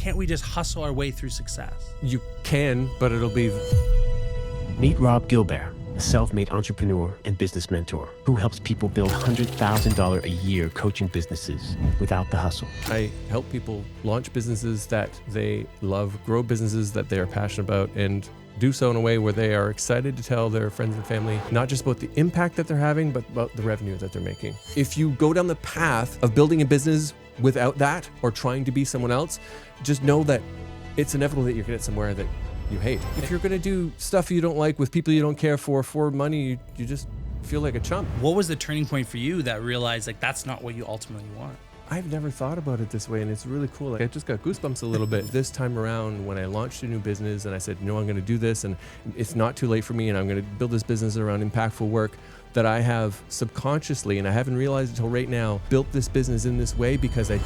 can't we just hustle our way through success? You can, but it'll be... Meet Rob Gilbert, a self-made entrepreneur and business mentor who helps people build $100,000 a year coaching businesses without the hustle. I help people launch businesses that they love, grow businesses that they are passionate about, and do so in a way where they are excited to tell their friends and family, not just about the impact that they're having, but about the revenue that they're making. If you go down the path of building a business without that, or trying to be someone else, just know that it's inevitable that you're going to get somewhere that you hate. If you're going to do stuff you don't like with people you don't care for money, you just feel like a chump. What was the turning point for you that realized like that's not what you ultimately want? I've never thought about it this way, and it's really cool. Like, I just got goosebumps a little bit this time around when I launched a new business and I said, I'm going to do this, and it's not too late for me, and I'm going to build this business around impactful work, that I have subconsciously, and I haven't realized until right now, built this business in this way because I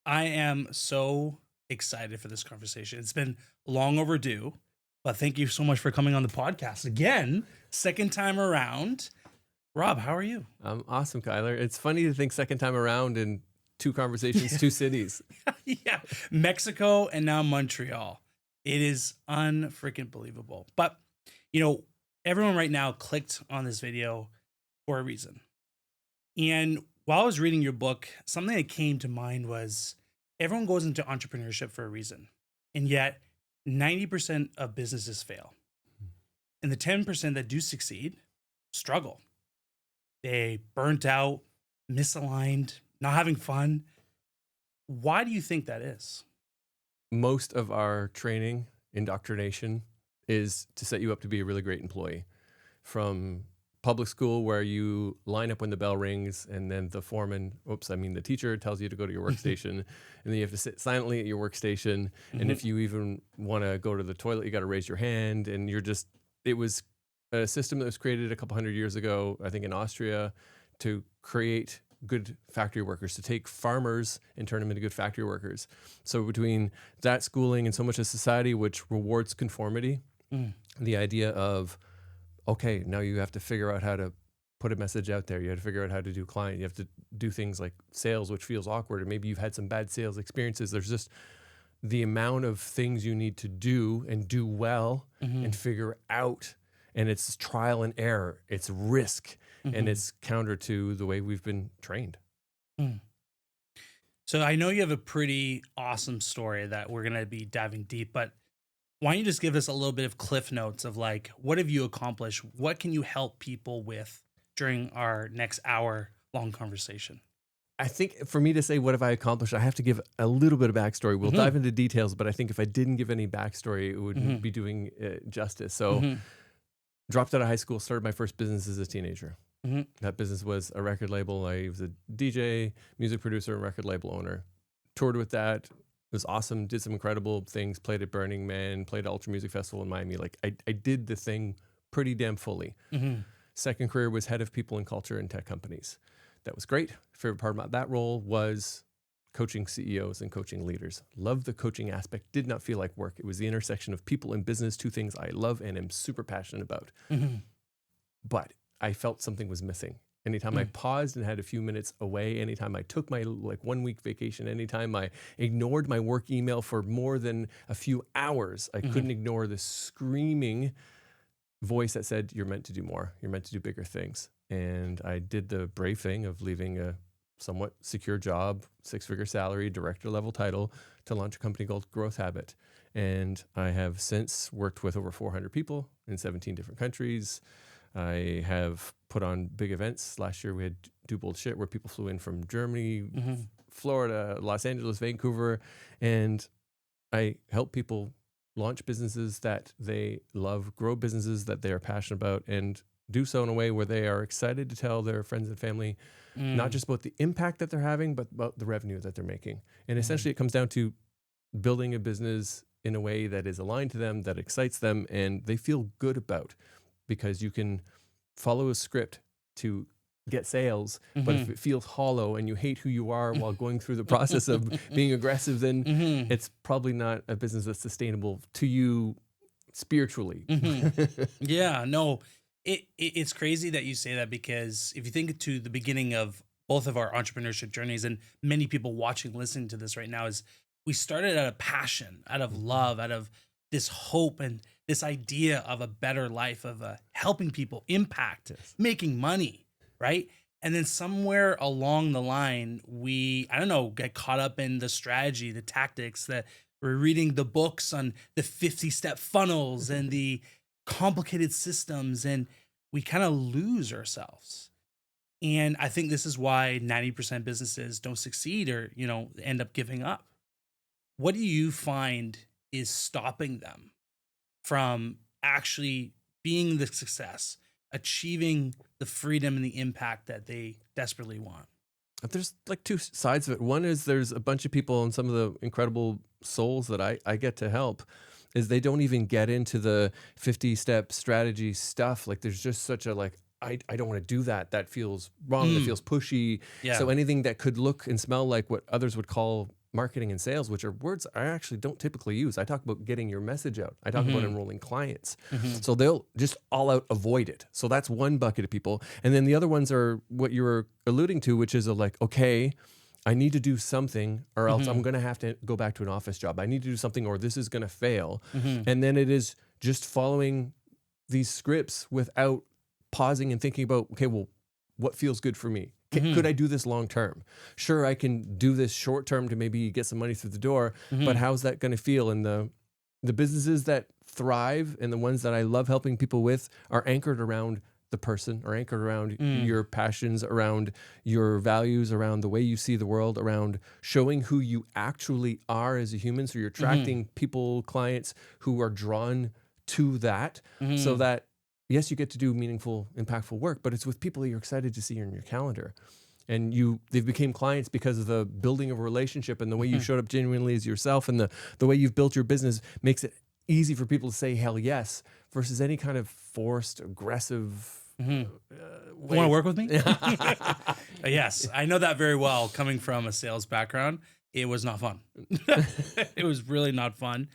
am so excited for this conversation. It's been long overdue, but thank you so much for coming on the podcast again, second time around. Rob, how are you? I'm awesome, Gilar. It's funny to think second time around in two conversations, two cities. Yeah, Mexico and now Montreal. It is unfreaking believable. But, everyone right now clicked on this video for a reason. And while I was reading your book, something that came to mind was everyone goes into entrepreneurship for a reason. And yet 90% of businesses fail. And the 10% that do succeed struggle. They burnt out, misaligned, not having fun. Why do you think that is? Most of our training, indoctrination, is to set you up to be a really great employee. From public school, where you line up when the bell rings, and then the teacher tells you to go to your workstation, and then you have to sit silently at your workstation. Mm-hmm. And if you even want to go to the toilet, you got to raise your hand. And it was a system that was created a couple hundred years ago, I think in Austria, to create good factory workers, to take farmers and turn them into good factory workers. So between that schooling and so much of society which rewards conformity, the idea of, okay, now you have to figure out how to put a message out there. You have to figure out how to do client. You have to do things like sales, which feels awkward, or maybe you've had some bad sales experiences. There's just the amount of things you need to do and do well and figure out. And it's trial and error, it's risk, and it's counter to the way we've been trained. So I know you have a pretty awesome story that we're going to be diving deep, but why don't you just give us a little bit of cliff notes of like, what have you accomplished? What can you help people with during our next hour long conversation? I think for me to say, what have I accomplished? I have to give a little bit of backstory. We'll dive into details, but I think if I didn't give any backstory, it wouldn't be doing justice. So dropped out of high school, started my first business as a teenager. That business was a record label. I was a DJ, music producer, and record label owner. Toured with that. It was awesome. Did some incredible things. Played at Burning Man, played at Ultra Music Festival in Miami. Like I did the thing pretty damn fully. Second career was head of people and culture in tech companies. That was great. Favorite part about that role was coaching CEOs and coaching leaders. Loved the coaching aspect. Did not feel like work. It was the intersection of people and business, two things I love and am super passionate about. But I felt something was missing. Anytime I paused and had a few minutes away, anytime I took my 1 week vacation, anytime I ignored my work email for more than a few hours, I couldn't ignore the screaming voice that said, you're meant to do more. You're meant to do bigger things. And I did the brave thing of leaving a somewhat secure job, 6-figure salary, director level title, to launch a company called Growth Habit. And I have since worked with over 400 people in 17 different countries. I have put on big events. Last year we had Do Bold Shit, where people flew in from Germany, Florida, Los Angeles, Vancouver. And I help people launch businesses that they love, grow businesses that they are passionate about, and do so in a way where they are excited to tell their friends and family, not just about the impact that they're having, but about the revenue that they're making. And essentially it comes down to building a business in a way that is aligned to them, that excites them, and they feel good about, because you can follow a script to get sales, but if it feels hollow and you hate who you are while going through the process of being aggressive, then it's probably not a business that's sustainable to you spiritually. Yeah, no, it's crazy that you say that, because if you think to the beginning of both of our entrepreneurship journeys, and many people watching, listening to this right now, is we started out of passion, out of love, out of this hope and this idea of a better life, of helping people, impact, making money, right? And then somewhere along the line, we, I don't know, get caught up in the strategy, the tactics, that we're reading the books on the 50-step funnels and the complicated systems, and we kind of lose ourselves. And I think this is why 90% businesses don't succeed, or, end up giving up. What do you find is stopping them from actually being the success, achieving the freedom and the impact that they desperately want? There's like two sides of it. One is there's a bunch of people, and some of the incredible souls that I get to help, is they don't even get into the 50-step strategy stuff. Like there's just such a I don't want to do that. That feels wrong. That feels pushy. Yeah. So anything that could look and smell like what others would call marketing and sales, which are words I actually don't typically use. I talk about getting your message out. I talk about enrolling clients. So they'll just all out avoid it. So that's one bucket of people. And then the other ones are what you were alluding to, which is okay, I need to do something, or else I'm going to have to go back to an office job. I need to do something, or this is going to fail. And then it is just following these scripts without pausing and thinking about, okay, well, what feels good for me? Could I do this long term? Sure, I can do this short term to maybe get some money through the door, but how's that going to feel? And the businesses that thrive and the ones that I love helping people with are anchored around the person, or anchored around your passions, around your values, around the way you see the world, around showing who you actually are as a human. So you're attracting people, clients who are drawn to that, so that yes, you get to do meaningful, impactful work, but it's with people that you're excited to see in your calendar. And they've become clients because of the building of a relationship, and the way you showed up genuinely as yourself, and the way you've built your business makes it easy for people to say hell yes, versus any kind of forced, aggressive want to work with me? Yes, I know that very well. Coming from a sales background, it was not fun. It was really not fun.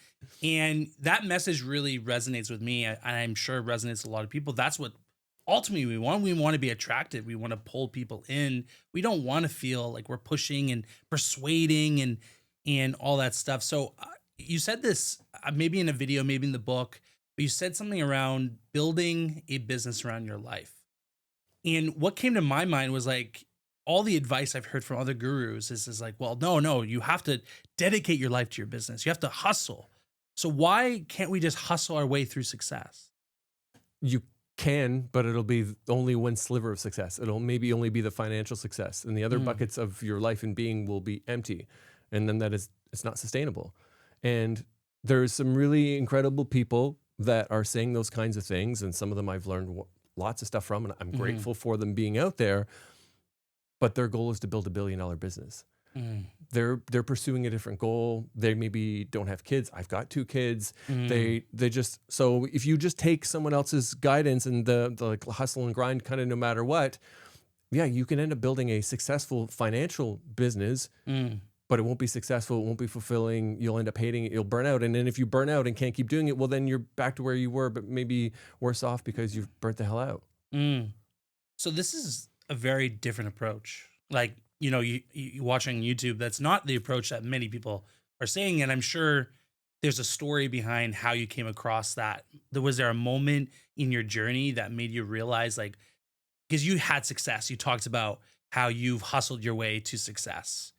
And that message really resonates with me. I'm sure it resonates with a lot of people. That's what ultimately we want. We want to be attracted. We want to pull people in. We don't want to feel like we're pushing and persuading and all that stuff. So you said this maybe in a video, maybe in the book, but you said something around building a business around your life. And what came to my mind was all the advice I've heard from other gurus is well, no, you have to dedicate your life to your business. You have to hustle. So why can't we just hustle our way through success? You can, but it'll be only one sliver of success. It'll maybe only be the financial success, and the other buckets of your life and being will be empty. And then it's not sustainable. And there's some really incredible people that are saying those kinds of things. And some of them I've learned lots of stuff from, and I'm grateful for them being out there. But their goal is to build $1 billion business. They're pursuing a different goal. They maybe don't have kids. I've got 2 kids. They just, so if you just take someone else's guidance and the hustle and grind kind of no matter what, yeah, you can end up building a successful financial business, but it won't be successful. It won't be fulfilling. You'll end up hating it. You'll burn out. And then if you burn out and can't keep doing it, well, then you're back to where you were, but maybe worse off because you've burnt the hell out. So this is a very different approach. You watching YouTube, that's not the approach that many people are saying. And I'm sure there's a story behind how you came across that. Was there a moment in your journey that made you realize, because you had success, you talked about how you've hustled your way to success.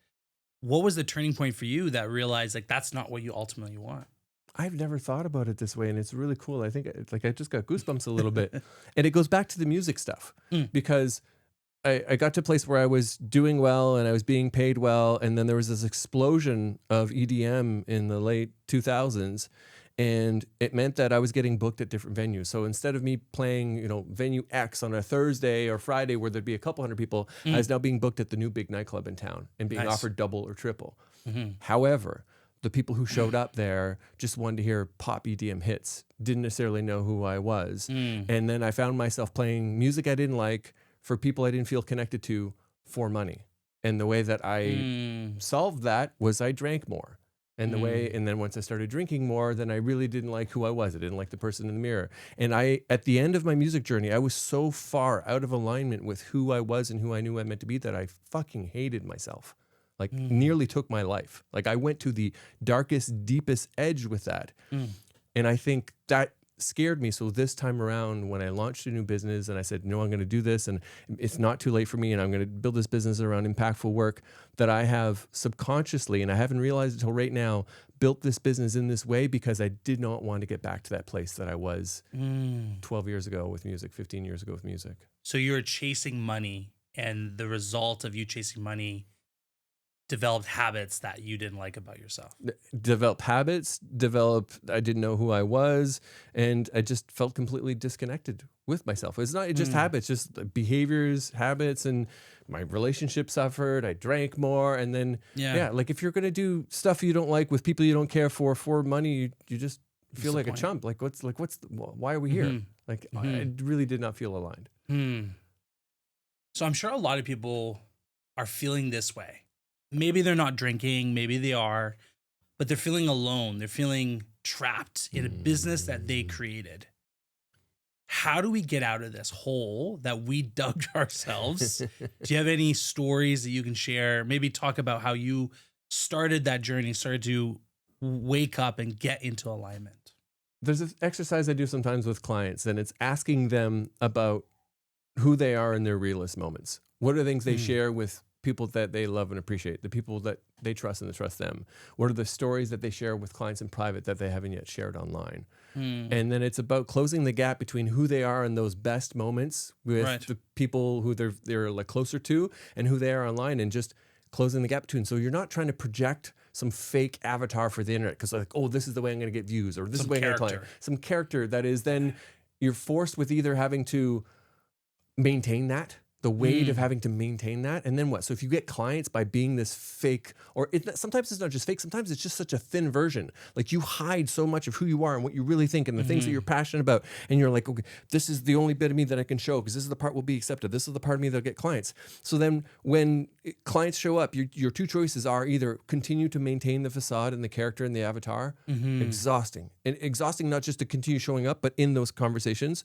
What was the turning point for you that realized that's not what you ultimately want? I've never thought about it this way, and it's really cool. I think I just got goosebumps a little bit. And it goes back to the music stuff, because I got to a place where I was doing well and I was being paid well. And then there was this explosion of EDM in the late 2000s. And it meant that I was getting booked at different venues. So instead of me playing, venue X on a Thursday or Friday where there'd be a couple hundred people, I was now being booked at the new big nightclub in town and being offered double or triple. However, the people who showed up there just wanted to hear pop EDM hits, didn't necessarily know who I was. And then I found myself playing music I didn't like, for people I didn't feel connected to, for money. And the way that I solved that was I drank more. And the way, and then once I started drinking more, then I really didn't like who I was. I didn't like the person in the mirror. And at the end of my music journey, I was so far out of alignment with who I was and who I knew I meant to be that I fucking hated myself. Like nearly took my life. Like I went to the darkest, deepest edge with that. And I think that scared me. So this time around, when I launched a new business and I said, no, I'm going to do this and it's not too late for me and I'm going to build this business around impactful work, that I have subconsciously, and I haven't realized until right now, built this business in this way because I did not want to get back to that place that I was 12 years ago with music, 15 years ago with music. So you're chasing money, and the result of you chasing money developed habits that you didn't like about yourself. Develop habits, I didn't know who I was, and I just felt completely disconnected with myself. It's not just habits, just behaviors, habits, and my relationship suffered. I drank more, and then, like if you're going to do stuff you don't like with people you don't care for money, you just feel like a chump. Why are we here? Like, I really did not feel aligned. So I'm sure a lot of people are feeling this way. Maybe they're not drinking, maybe they are, but they're feeling alone. They're feeling trapped in a business that they created. How do we get out of this hole that we dug ourselves? Do you have any stories that you can share? Maybe talk about how you started that journey, started to wake up and get into alignment. There's an exercise I do sometimes with clients, and it's asking them about who they are in their realest moments. What are the things they share with people that they love and appreciate, the people that they trust and that trust them? What are the stories that they share with clients in private that they haven't yet shared online? And then it's about closing the gap between who they are in those best moments with the people who they're like closer to and who they are online, and just closing the gap between. So you're not trying to project some fake avatar for the internet because like, oh, this is the way I'm going to get views, or this is the way I'm going to client. Some character that is then you're forced with either having to maintain that, the weight of having to maintain that. And then what? So if you get clients by being this fake, or sometimes it's not just fake, sometimes it's just such a thin version. Like you hide so much of who you are and what you really think and the things that you're passionate about. And you're like, okay, this is the only bit of me that I can show because this is the part will be accepted. This is the part of me that'll get clients. So then when clients show up, your two choices are either continue to maintain the facade and the character and the avatar, exhausting. And exhausting not just to continue showing up, but in those conversations,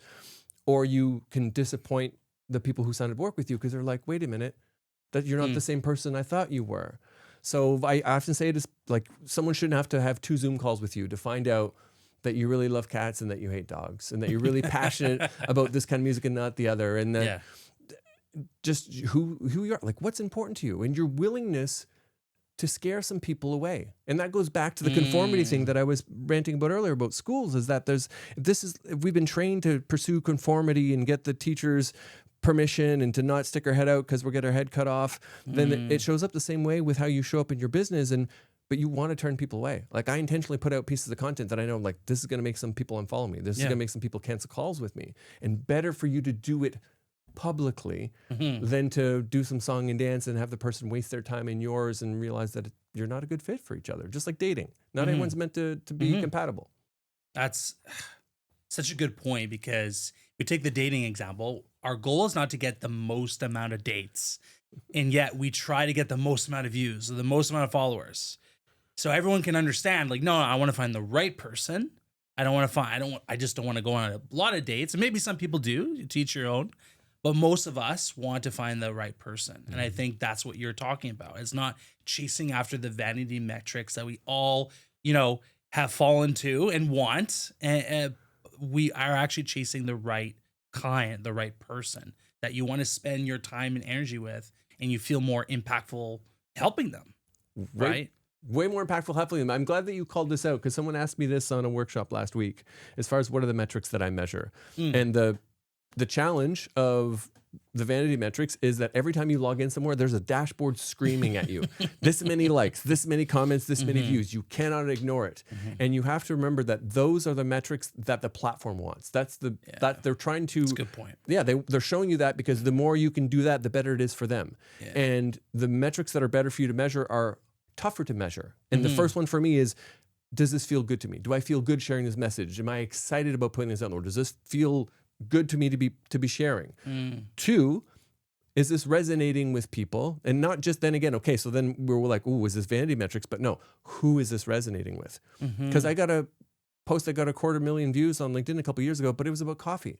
or you can disappoint the people who signed up to work with you because they're like, wait a minute, that you're not the same person I thought you were. So I often say it is like someone shouldn't have to have 2 Zoom calls with you to find out that you really love cats and that you hate dogs and that you're really passionate about this kind of music and not the other. And that just who you are, like what's important to you and your willingness to scare some people away. And that goes back to the conformity thing that I was ranting about earlier about schools, is that we've been trained to pursue conformity and get the teachers permission and to not stick our head out because we'll get our head cut off. Then it shows up the same way with how you show up in your business, but you want to turn people away. Like I intentionally put out pieces of content that I know like this is going to make some people unfollow me. This is going to make some people cancel calls with me. And better for you to do it publicly than to do some song and dance and have the person waste their time in yours and realize that you're not a good fit for each other. Just like dating. Not everyone's meant to be compatible. That's such a good point, because we take the dating example. Our goal is not to get the most amount of dates, and yet we try to get the most amount of views or the most amount of followers. So everyone can understand, like, no, I want to find the right person. I just don't want to go on a lot of dates. And maybe some people do, you teach your own, but most of us want to find the right person. And I think that's what you're talking about. It's not chasing after the vanity metrics that we all, have fallen to and want. And we are actually chasing the right client, the right person that you want to spend your time and energy with, and you feel more impactful helping them, right? Way more impactful helping them. I'm glad that you called this out because someone asked me this on a workshop last week as far as what are the metrics that I measure. And the challenge of the vanity metrics is that every time you log in somewhere, there's a dashboard screaming at you. This many likes, this many comments, this many views. You cannot ignore it. And you have to remember that those are the metrics that the platform wants. That they're trying to. That's a good point. Yeah, they're showing you that because the more you can do that, the better it is for them. Yeah. And the metrics that are better for you to measure are tougher to measure. And the first one for me is, does this feel good to me? Do I feel good sharing this message? Am I excited about putting this out there? Does this feel good to me to be sharing? 2, is this resonating with people? And not just then again, okay, so then we're like, oh, is this vanity metrics? But no, who is this resonating with? Because I got a post that got 250,000 views on LinkedIn a couple of years ago, but it was about coffee.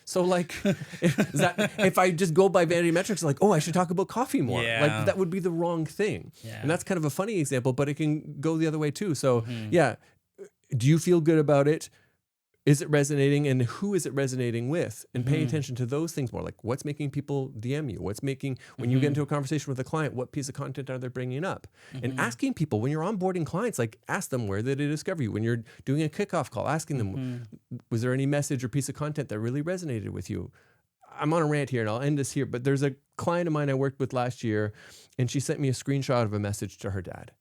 So like, if I just go by vanity metrics, like, oh, I should talk about coffee more. Yeah. Like that would be the wrong thing. Yeah. And that's kind of a funny example, but it can go the other way too. So yeah, do you feel good about it? Is it resonating, and who is it resonating with? And pay attention to those things more. Like what's making people DM you? What's making, when you get into a conversation with a client, what piece of content are they bringing up? And asking people, when you're onboarding clients, like ask them where did they discover you? When you're doing a kickoff call, asking them, was there any message or piece of content that really resonated with you? I'm on a rant here and I'll end this here, but there's a client of mine I worked with last year, and she sent me a screenshot of a message to her dad.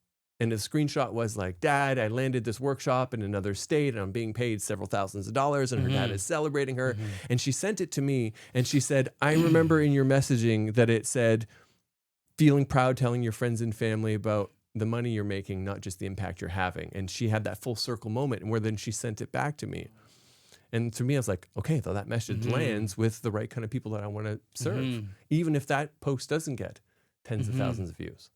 And the screenshot was like, Dad, I landed this workshop in another state and I'm being paid several thousands of dollars, and her dad is celebrating her. And she sent it to me and she said, I remember in your messaging that it said, feeling proud telling your friends and family about the money you're making, not just the impact you're having. And she had that full circle moment where then she sent it back to me. And to me, I was like, okay, though that message lands with the right kind of people that I want to serve, even if that post doesn't get tens of thousands of views.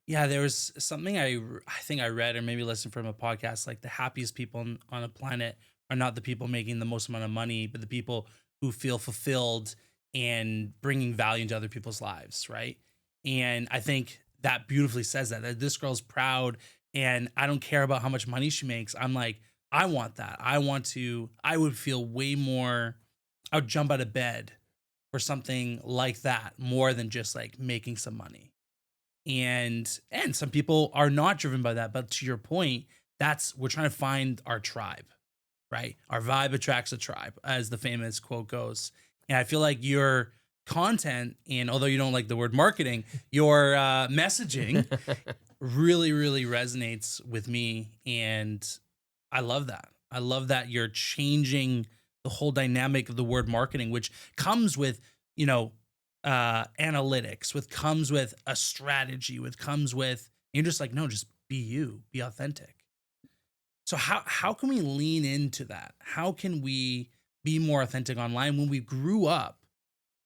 Yeah, there was something I think I read or maybe listened from a podcast, like the happiest people on the planet are not the people making the most amount of money, but the people who feel fulfilled and bringing value into other people's lives, right? And I think that beautifully says that this girl's proud, and I don't care about how much money she makes. I'm like, I want that. I would feel way more, I would jump out of bed for something like that more than just like making some money. And some people are not driven by that, but to your point, we're trying to find our tribe, right? Our vibe attracts a tribe, as the famous quote goes. And I feel like your content, and although you don't like the word marketing, your messaging really, really resonates with me. And I love that. I love that you're changing the whole dynamic of the word marketing, which comes with, analytics, comes with a strategy, you're just like, no, just be you, be authentic. So how can we lean into that? How can we be more authentic online when we grew up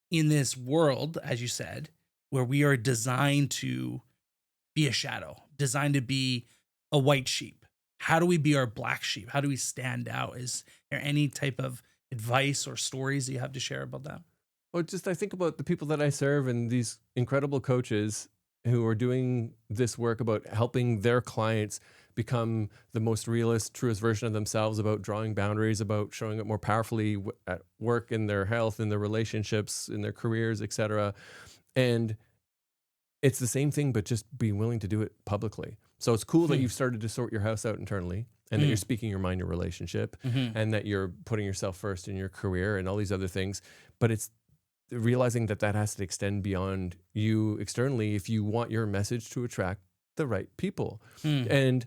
in this world, as you said, where we are designed to be a shadow, designed to be a white sheep? How do we be our black sheep? How do we stand out? Is there any type of advice or stories that you have to share about that? Well, I think about the people that I serve and these incredible coaches who are doing this work about helping their clients become the most realist, truest version of themselves, about drawing boundaries, about showing up more powerfully at work, in their health, in their relationships, in their careers, etc. And it's the same thing, but just being willing to do it publicly. So it's cool that you've started to sort your house out internally, and that you're speaking your mind, your relationship, and that you're putting yourself first in your career and all these other things. But it's realizing that has to extend beyond you externally if you want your message to attract the right people. And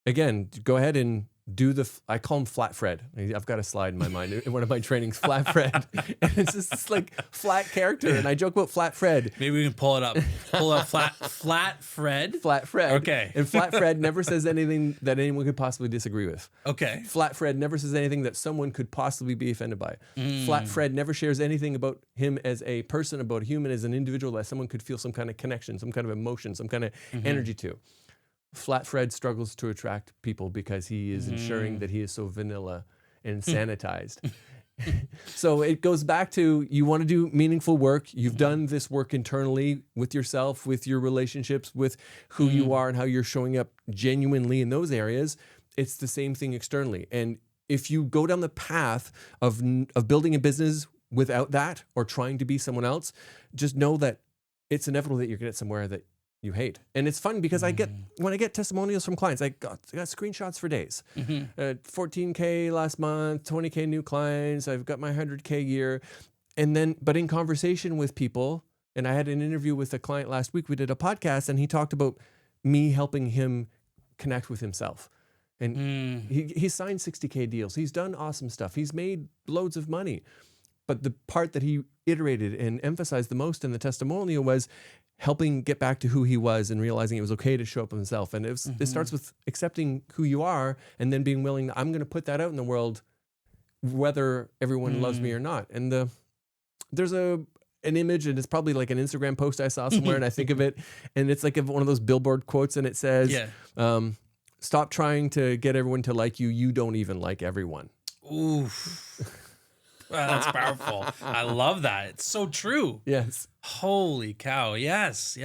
again, go ahead and do I call him Flat Fred. I've got a slide in my mind in one of my trainings, Flat Fred. And it's just this like flat character. And I joke about Flat Fred. Maybe we can pull it up. Pull up Flat Fred. Flat Fred. Okay. And Flat Fred never says anything that anyone could possibly disagree with. Okay. Flat Fred never says anything that someone could possibly be offended by. Flat Fred never shares anything about him as a person, about a human, as an individual, that someone could feel some kind of connection, some kind of emotion, some kind of energy to. Flat Fred struggles to attract people because he is ensuring that he is so vanilla and sanitized. So it goes back to, you want to do meaningful work. You've done this work internally with yourself, with your relationships, with who you are and how you're showing up genuinely in those areas. It's the same thing externally. And if you go down the path of building a business without that, or trying to be someone else, just know that it's inevitable that you're going to get somewhere that you hate. And it's fun because when I get testimonials from clients, I got screenshots for days. 14K last month, 20K new clients, I've got my 100K year. And then, but in conversation with people, and I had an interview with a client last week, we did a podcast, and he talked about me helping him connect with himself. And he signed 60K deals. He's done awesome stuff. He's made loads of money. But the part that he iterated and emphasized the most in the testimonial was helping get back to who he was and realizing it was okay to show up himself. And it starts with accepting who you are, and then being willing, I'm going to put that out in the world, whether everyone loves me or not. And there's a an image, and it's probably like an Instagram post I saw somewhere, and I think of it, and it's like one of those billboard quotes, and it says, stop trying to get everyone to like you. You don't even like everyone. Oof. Wow, that's powerful. I love that. It's so true. Yes. Holy cow. Yes.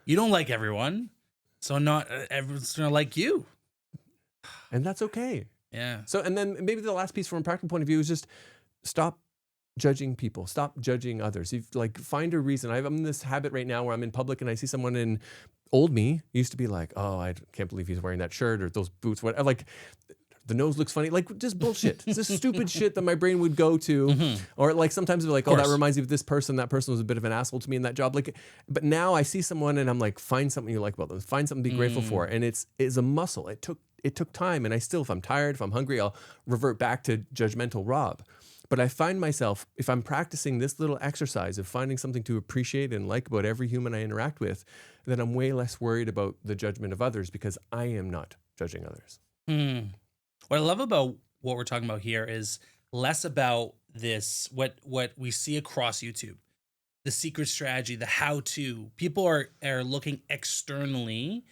You don't like everyone, so not everyone's going to like you. And that's okay. Yeah. So, and then maybe the last piece from a practical point of view is just stop judging people. Stop judging others. If like find a reason. I'm in this habit right now where I'm in public and I see someone in old me used to be like, oh, I can't believe he's wearing that shirt or those boots. What like the nose looks funny. Like just bullshit. It's just stupid shit that my brain would go to. Or like sometimes it'd be like, oh, that reminds me of this person. That person was a bit of an asshole to me in that job. Like, but now I see someone and I'm like, find something you like about them. Find something to be grateful for. And it's a muscle. It took time. And I still, if I'm tired, if I'm hungry, I'll revert back to judgmental Rob. But I find myself, if I'm practicing this little exercise of finding something to appreciate and like about every human I interact with, then I'm way less worried about the judgment of others because I am not judging others. What I love about what we're talking about here is less about this, what we see across YouTube, the secret strategy, the how-to. People are looking externally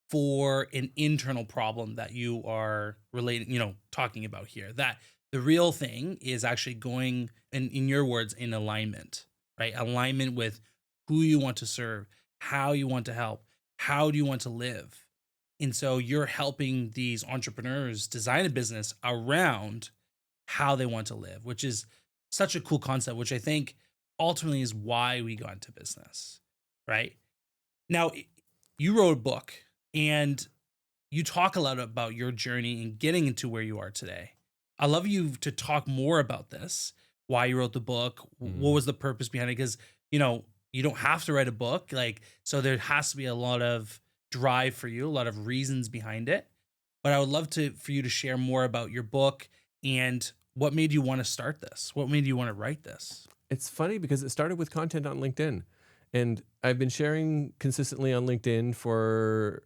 for an internal problem that you are relating, talking about here. That the real thing is actually going, in your words, in alignment, right? Alignment with who you want to serve, how you want to help, how do you want to live. And so you're helping these entrepreneurs design a business around how they want to live, which is such a cool concept, which I think ultimately is why we got into business, right? Now, you wrote a book and you talk a lot about your journey and getting into where you are today. I'd love you to talk more about this, why you wrote the book, what was the purpose behind it? Because, you don't have to write a book. So there has to be a lot of drive for you, a lot of reasons behind it. But I would love for you to share more about your book and what made you want to start this? What made you want to write this? It's funny because it started with content on LinkedIn. And I've been sharing consistently on LinkedIn for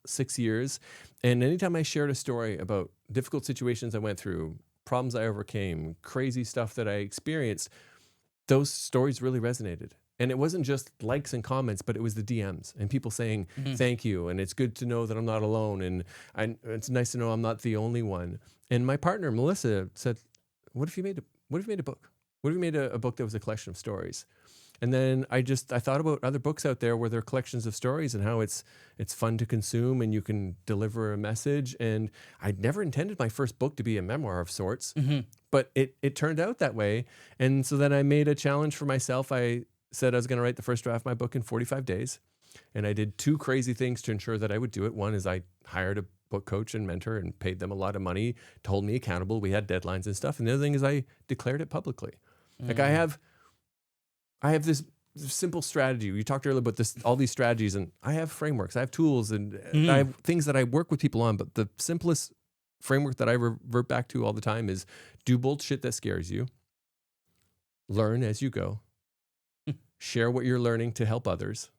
6 years. And anytime I shared a story about difficult situations I went through, problems I overcame, crazy stuff that I experienced, those stories really resonated. And it wasn't just likes and comments, but it was the DMs and people saying, thank you. And it's good to know that I'm not alone. And it's nice to know I'm not the only one. And my partner, Melissa, said, what if you made a book? What if you made a book that was a collection of stories? And then I thought about other books out there where there are collections of stories and how it's fun to consume and you can deliver a message. And I'd never intended my first book to be a memoir of sorts, but it turned out that way. And so then I made a challenge for myself. I said I was going to write the first draft of my book in 45 days. And I did 2 crazy things to ensure that I would do it. One is I hired a book coach and mentor and paid them a lot of money to hold me accountable. We had deadlines and stuff. And the other thing is I declared it publicly. Like I have this simple strategy. We talked earlier about all these strategies, and I have frameworks, I have tools, and I have things that I work with people on. But the simplest framework that I revert back to all the time is do bullshit that scares you, learn as you go, share what you're learning to help others,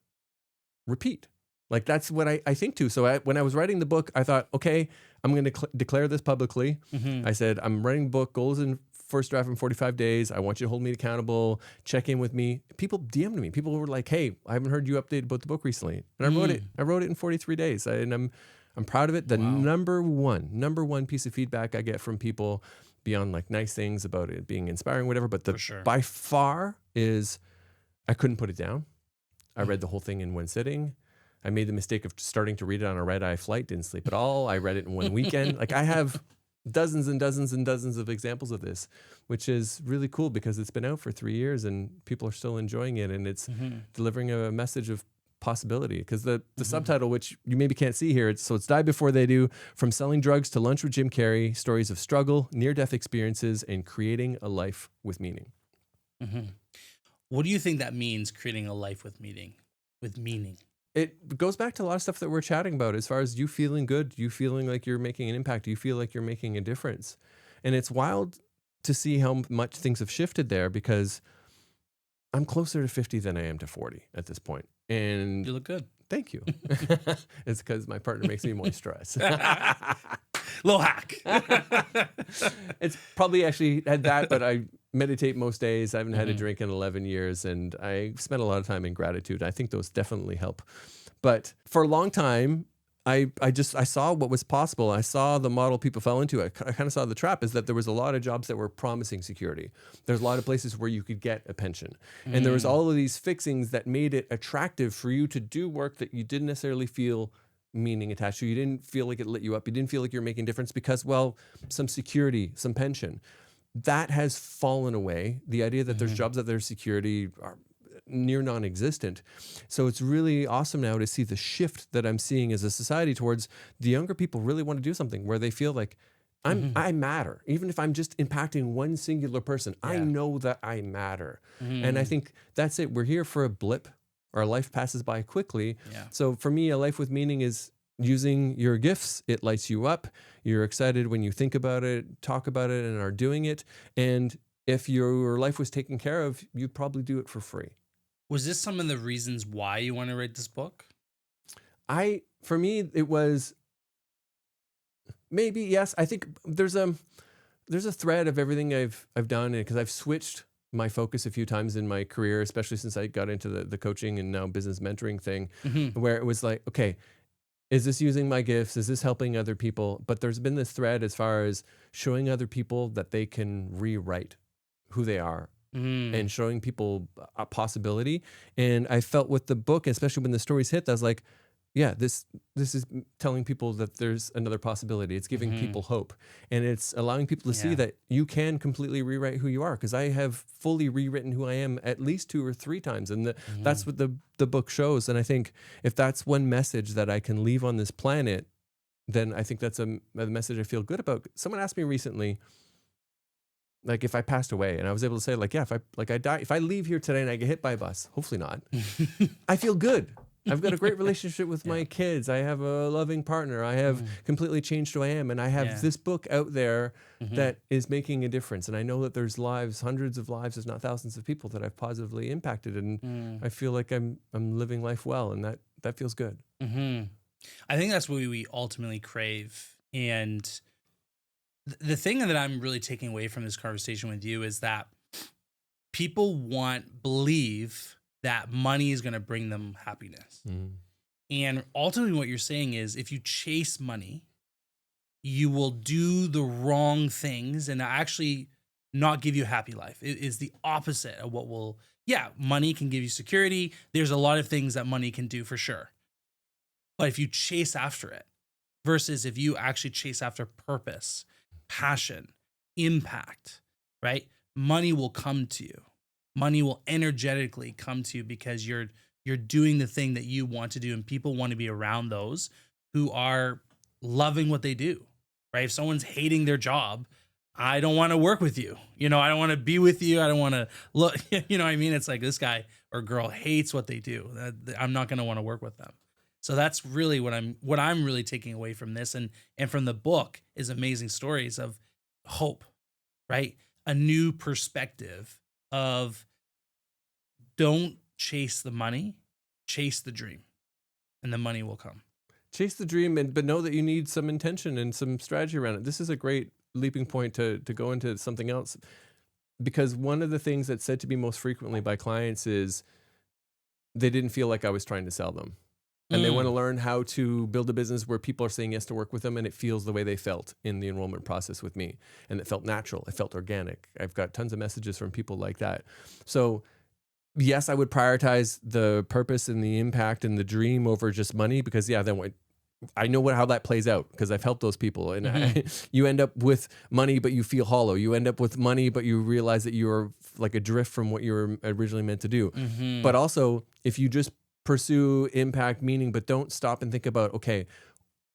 repeat. Like that's what I think too. So when I was writing the book, I thought, okay, I'm going to declare this publicly. I said, I'm writing a book, goals in first draft in 45 days. I want you to hold me accountable, check in with me. People DM'd me. People were like, hey, I haven't heard you update about the book recently. And I wrote it. I wrote it in 43 days. And I'm proud of it. The number one piece of feedback I get from people beyond like nice things about it being inspiring, whatever, but by far is I couldn't put it down. I read the whole thing in one sitting. I made the mistake of starting to read it on a red-eye flight, didn't sleep at all. I read it in one weekend. Like I have dozens and dozens and dozens of examples of this, which is really cool because it's been out for 3 years and people are still enjoying it, and it's delivering a message of possibility. Because the subtitle, which you maybe can't see here, it's Die Before They Do, From Selling Drugs to Lunch with Jim Carrey, Stories of Struggle, Near-Death Experiences, and Creating a Life with Meaning. What do you think that means, creating a life with meaning? It goes back to a lot of stuff that we're chatting about as far as you feeling good, you feeling like you're making an impact, you feel like you're making a difference. And it's wild to see how much things have shifted there because I'm closer to 50 than I am to 40 at this point. And you look good. Thank you. It's because my partner makes me moisturize. Little hack. It's probably actually had that, but I meditate most days. I haven't had a drink in 11 years, and I spent a lot of time in gratitude. I think those definitely help. But for a long time, I saw what was possible. I saw the model people fell into. I kind of saw the trap is that there was a lot of jobs that were promising security. There's a lot of places where you could get a pension. And there was all of these fixings that made it attractive for you to do work that you didn't necessarily feel meaning attached to. You didn't feel like it lit you up. You didn't feel like you're making a difference because, well, some security, some pension. That has fallen away. The idea that there's jobs that there's security are near non-existent. So it's really awesome now to see the shift that I'm seeing as a society towards the younger people really want to do something where they feel like I matter. Even if I'm just impacting one singular person, I know that I matter. And I think that's it. We're here for a blip. Our life passes by quickly. So for me, a life with meaning is using your gifts. It lights you up. You're excited when you think about it, talk about it, and are doing it. And if your life was taken care of, you'd probably do it for free. Was this some of the reasons why you want to write this book? For me, it was maybe, yes. I think there's a thread of everything I've done, because I've switched my focus a few times in my career, especially since I got into the coaching and now business mentoring thing, where it was like, okay, is this using my gifts? Is this helping other people? But there's been this thread as far as showing other people that they can rewrite who they are. And showing people a possibility. And I felt with the book, especially when the stories hit, I was like, yeah, this is telling people that there's another possibility. It's giving people hope. And it's allowing people to see that you can completely rewrite who you are. Because I have fully rewritten who I am at least 2 or 3 times. And that's what the book shows. And I think if that's one message that I can leave on this planet, then I think that's a message I feel good about. Someone asked me recently, like if I passed away, and I was able to say like, yeah, if I leave here today and I get hit by a bus, hopefully not, I feel good. I've got a great relationship with my kids. I have a loving partner. I have completely changed who I am. And I have this book out there that is making a difference. And I know that there's lives, hundreds of lives, if not thousands of people that I've positively impacted. And I feel like I'm living life well. And that feels good. I think that's what we ultimately crave. And the thing that I'm really taking away from this conversation with you is that people believe that money is going to bring them happiness. And ultimately what you're saying is if you chase money, you will do the wrong things and actually not give you a happy life. It is the opposite of what money can give you security. There's a lot of things that money can do for sure. But if you chase after it versus if you actually chase after purpose, passion, impact, right? Money will come to you. Money will energetically come to you because you're doing the thing that you want to do, and people want to be around those who are loving what they do, right? If someone's hating their job, I don't want to work with you. I don't want to be with you. I don't want to look, you know what I mean? It's like this guy or girl hates what they do. I'm not going to want to work with them. So that's really what I'm really taking away from this and from the book is amazing stories of hope, right? A new perspective of don't chase the money, chase the dream, and the money will come. Chase the dream, but know that you need some intention and some strategy around it. This is a great leaping point to go into something else, because one of the things that's said to me most frequently by clients is they didn't feel like I was trying to sell them. And they want to learn how to build a business where people are saying yes to work with them, and it feels the way they felt in the enrollment process with me. And it felt natural. It felt organic. I've got tons of messages from people like that. So yes, I would prioritize the purpose and the impact and the dream over just money, because then I know how that plays out, because I've helped those people. And you end up with money, but you feel hollow. You end up with money, but you realize that you're like adrift from what you were originally meant to do. But also, if you just pursue impact, meaning, but don't stop and think about, okay,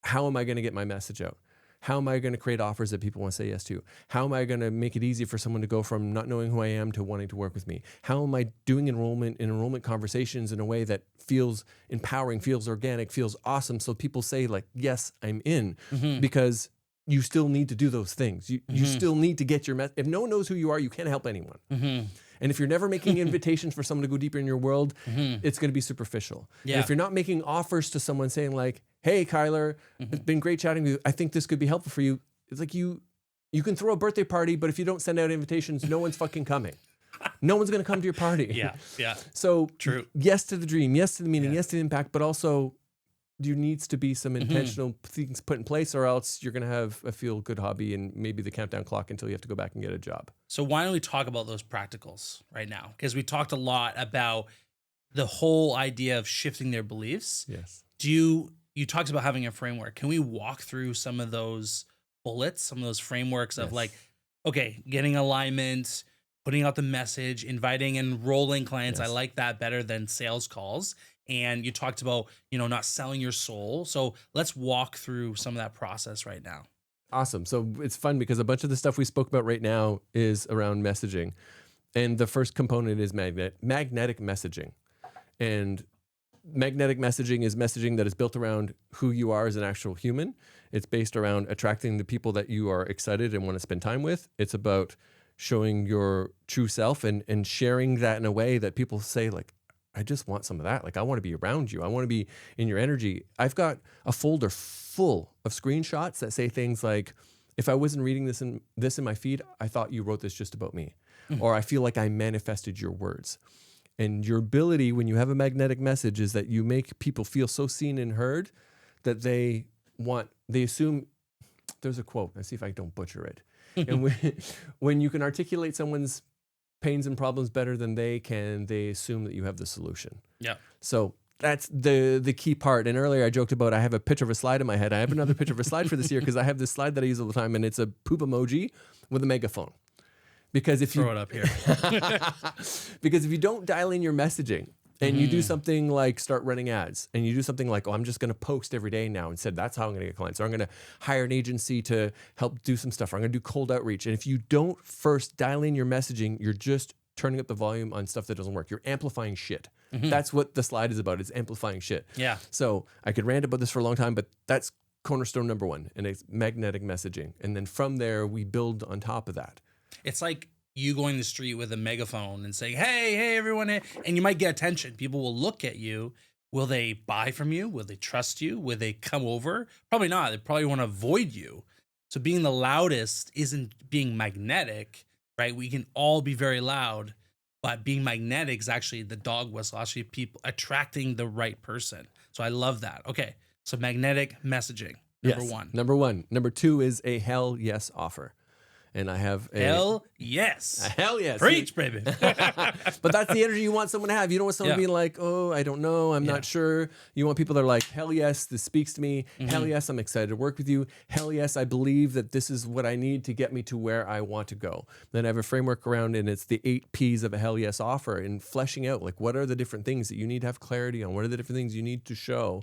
how am I going to get my message out? How am I going to create offers that people want to say yes to? How am I going to make it easy for someone to go from not knowing who I am to wanting to work with me? How am I doing enrollment conversations in a way that feels empowering, feels organic, feels awesome, so people say like, yes, I'm in? Because you still need to do those things. You still need to get your message. If no one knows who you are, you can't help anyone. And if you're never making invitations for someone to go deeper in your world, it's going to be superficial. And if you're not making offers to someone saying like, hey, Gilar, it's been great chatting with you. I think this could be helpful for you. It's like you you can throw a birthday party, but if you don't send out invitations, no one's fucking coming. No one's going to come to your party. Yeah. So True. yes to the dream, yes to the meaning, Yeah. yes to the impact, but also there needs to be some intentional things put in place, or else you're going to have a feel-good hobby and maybe the countdown clock until you have to go back and get a job. So why don't we talk about those practicals right now? Because we talked a lot about the whole idea of shifting their beliefs. Yes. You talked about having a framework. Can we walk through some of those bullets, some of those frameworks of like, okay, getting alignment, putting out the message, inviting and enrolling clients. I like that better than sales calls. And you talked about, not selling your soul. So let's walk through some of that process right now. Awesome. So it's fun because a bunch of the stuff we spoke about right now is around messaging. And the first component is magnetic messaging. And magnetic messaging is messaging that is built around who you are as an actual human. It's based around attracting the people that you are excited and want to spend time with. It's about showing your true self and sharing that in a way that people say, like, I just want some of that. Like, I want to be around you. I want to be in your energy. I've got a folder full of screenshots that say things like, if I wasn't reading this in my feed, I thought you wrote this just about me. Or I feel like I manifested your words. And your ability when you have a magnetic message is that you make people feel so seen and heard that they assume, there's a quote, let's see if I don't butcher it. And when you can articulate someone's pains and problems better than they can, they assume that you have the solution. Yeah. So that's the key part. And earlier I joked about I have a picture of a slide in my head. I have another picture of a slide for this year because I have this slide that I use all the time, and it's a poop emoji with a megaphone. Because if Throw it up here. because if you don't dial in your messaging and you do something like start running ads, and you do something like, I'm just going to post every day now, instead that's how I'm going to get clients, or I'm going to hire an agency to help do some stuff, or I'm going to do cold outreach. And if you don't first dial in your messaging, you're just turning up the volume on stuff that doesn't work. You're amplifying shit. That's what the slide is about. It's amplifying shit. Yeah. So I could rant about this for a long time, but that's cornerstone number one, and it's magnetic messaging. And then from there, we build on top of that. It's like you going the street with a megaphone and saying, hey, everyone, and you might get attention. People will look at you. Will they buy from you? Will they trust you? Will they come over? Probably not. They probably want to avoid you. So being the loudest isn't being magnetic, right? We can all be very loud, but being magnetic is actually the dog whistle, actually people attracting the right person. So I love that. Okay. So magnetic messaging, number one. Number one. Number two is a hell yes offer. And I have a hell yes. Hell yes. Preach, baby. But that's the energy you want someone to have. You don't want someone being like, oh, I don't know, I'm not sure. You want people that are like, hell yes, this speaks to me. Hell yes, I'm excited to work with you. Hell yes, I believe that this is what I need to get me to where I want to go. Then I have a framework around, and it's the 8 P's of a hell yes offer, and fleshing out, like, what are the different things that you need to have clarity on? What are the different things you need to show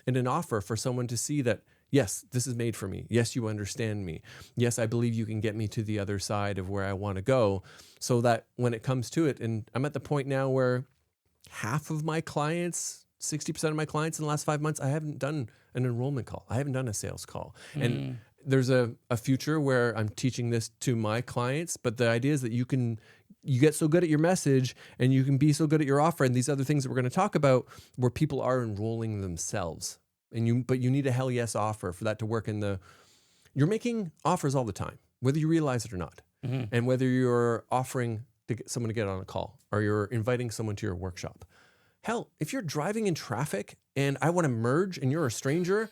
in an offer for someone to see that, yes, this is made for me. Yes, you understand me. Yes, I believe you can get me to the other side of where I want to go, so that when it comes to it, and I'm at the point now where half of my clients, 60% of my clients in the last 5 months, I haven't done an enrollment call. I haven't done a sales call. And there's a future where I'm teaching this to my clients, but the idea is that you get so good at your message and you can be so good at your offer and these other things that we're going to talk about where people are enrolling themselves. But you need a hell yes offer for that to work you're making offers all the time, whether you realize it or not. And whether you're offering to get someone to get on a call or you're inviting someone to your workshop. Hell, if you're driving in traffic and I want to merge and you're a stranger,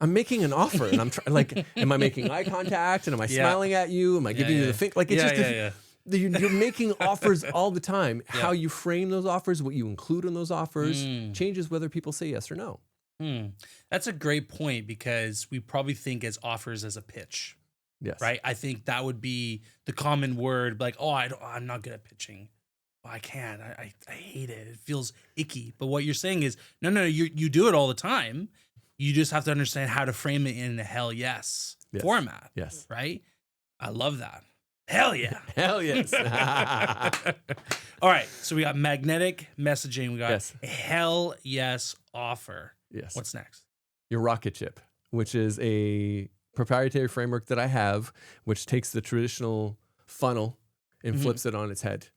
I'm making an offer and I'm like, am I making eye contact and am I smiling at you? Am I giving you the thing? Like, it's you're making offers all the time. How you frame those offers, what you include in those offers changes whether people say yes or no. That's a great point, because we probably think as offers as a pitch. Yes. Right. I think that would be the common word, like, oh, I'm not good at pitching. Oh, I can't. I hate it. It feels icky. But what you're saying is, no, you do it all the time. You just have to understand how to frame it in a hell yes format. Yes. Right. I love that. Hell yeah. Hell yes. All right. So we got magnetic messaging. We got a hell yes offer. Yes. What's next? Your rocket ship, which is a proprietary framework that I have, which takes the traditional funnel and flips it on its head.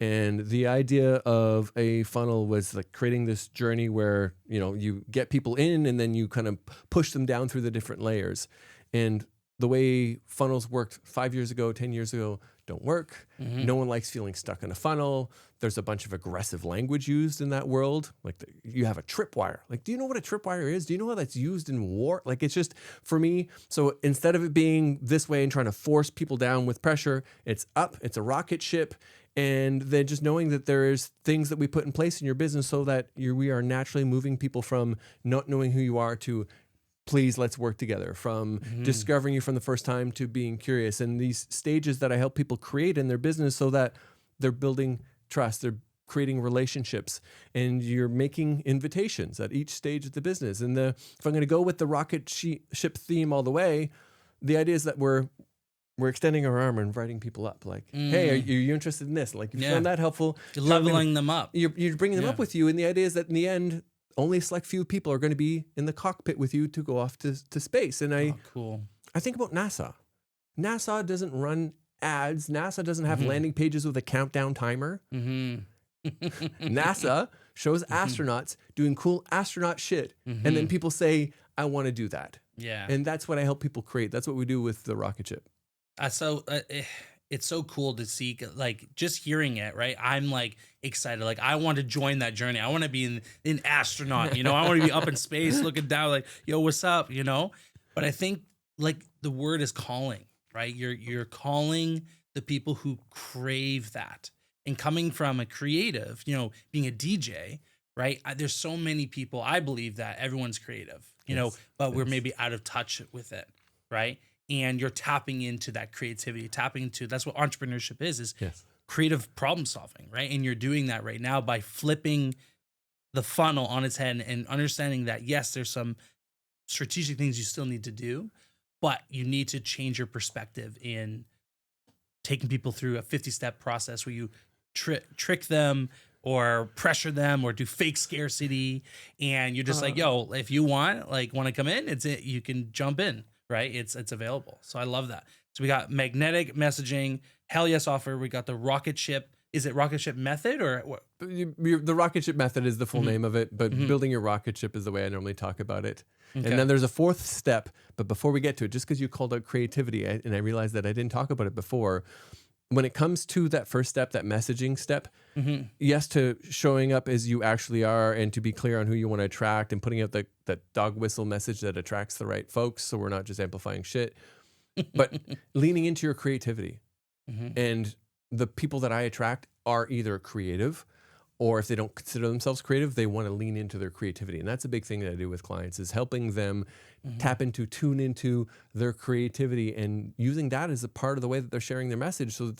And the idea of a funnel was like creating this journey where, you get people in and then you kind of push them down through the different layers. And the way funnels worked 5 years ago, 10 years ago, don't work. No one likes feeling stuck in a funnel. There's a bunch of aggressive language used in that world. Like you have a tripwire. Like, do you know what a tripwire is? Do you know how that's used in war? Like, it's just, for me, so instead of it being this way and trying to force people down with pressure, it's up, it's a rocket ship. And then just knowing that there's things that we put in place in your business so that we are naturally moving people from not knowing who you are to, please, let's work together, from discovering you from the first time to being curious, and these stages that I help people create in their business so that they're building trust, they're creating relationships, and you're making invitations at each stage of the business. And if I'm going to go with the rocket ship theme all the way, the idea is that we're extending our arm and inviting people up. Like, hey, are you interested in this? Like, if you found that helpful, you're leveling them up. You're bringing them up with you. And the idea is that in the end, only a select few people are going to be in the cockpit with you to go off to space. And I think about NASA. NASA doesn't run ads. NASA doesn't have landing pages with a countdown timer. NASA shows astronauts doing cool astronaut shit. And then people say, I want to do that. Yeah. And that's what I help people create. That's what we do with the rocket ship. It's so cool to see, like, just hearing it, right? I'm like excited. Like, I want to join that journey. I want to be an astronaut, you know, I want to be up in space looking down like, yo, what's up? You know? But I think like the word is calling, right? You're calling the people who crave that. And coming from a creative, you know, being a DJ, right? There's so many people, I believe that everyone's creative, you know, but we're maybe out of touch with it, right? And you're tapping into that creativity, that's what entrepreneurship is creative problem solving, right? And you're doing that right now by flipping the funnel on its head and understanding that, yes, there's some strategic things you still need to do, but you need to change your perspective in taking people through a 50-step process where you trick them or pressure them or do fake scarcity. And you're just like, yo, if you want to come in, you can jump in. Right? It's available. So I love that. So we got magnetic messaging, hell yes offer. We got the rocket ship. Is it rocket ship method or what? The rocket ship method is the full name of it, but building your rocket ship is the way I normally talk about it. Okay. And then there's a fourth step. But before we get to it, just because you called out creativity, and I realized that I didn't talk about it before, when it comes to that first step, that messaging step, yes, to showing up as you actually are and to be clear on who you want to attract and putting out that dog whistle message that attracts the right folks. So we're not just amplifying shit, but leaning into your creativity. And the people that I attract are either creative, or if they don't consider themselves creative, they want to lean into their creativity. And that's a big thing that I do with clients, is helping them tune into their creativity and using that as a part of the way that they're sharing their message, so that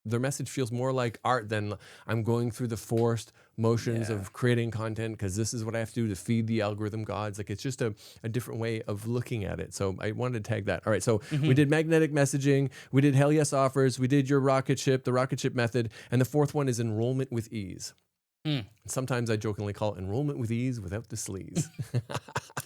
their message feels more like art than I'm going through the forced motions of creating content because this is what I have to do to feed the algorithm gods. Like, it's just a different way of looking at it. So I wanted to tag that. All right. So we did magnetic messaging. We did hell yes offers. We did your rocket ship, the rocket ship method. And the fourth one is enrollment with ease. Sometimes I jokingly call it enrollment with ease without the sleaze.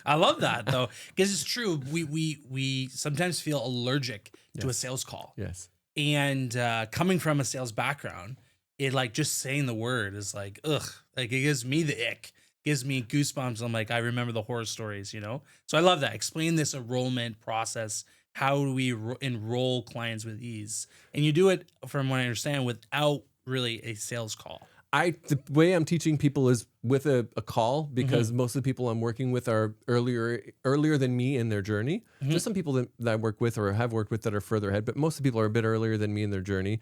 I love that though, because it's true. We sometimes feel allergic to a sales call. Yes. And coming from a sales background, it like just saying the word is like, ugh, like it gives me the ick, gives me goosebumps. I'm like, I remember the horror stories, you know? So I love that. Explain this enrollment process. How do we enroll clients with ease? And you do it, from what I understand, without really a sales call. The way I'm teaching people is with a call, because most of the people I'm working with are earlier than me in their journey. There's some people that I work with or have worked with that are further ahead, but most of the people are a bit earlier than me in their journey.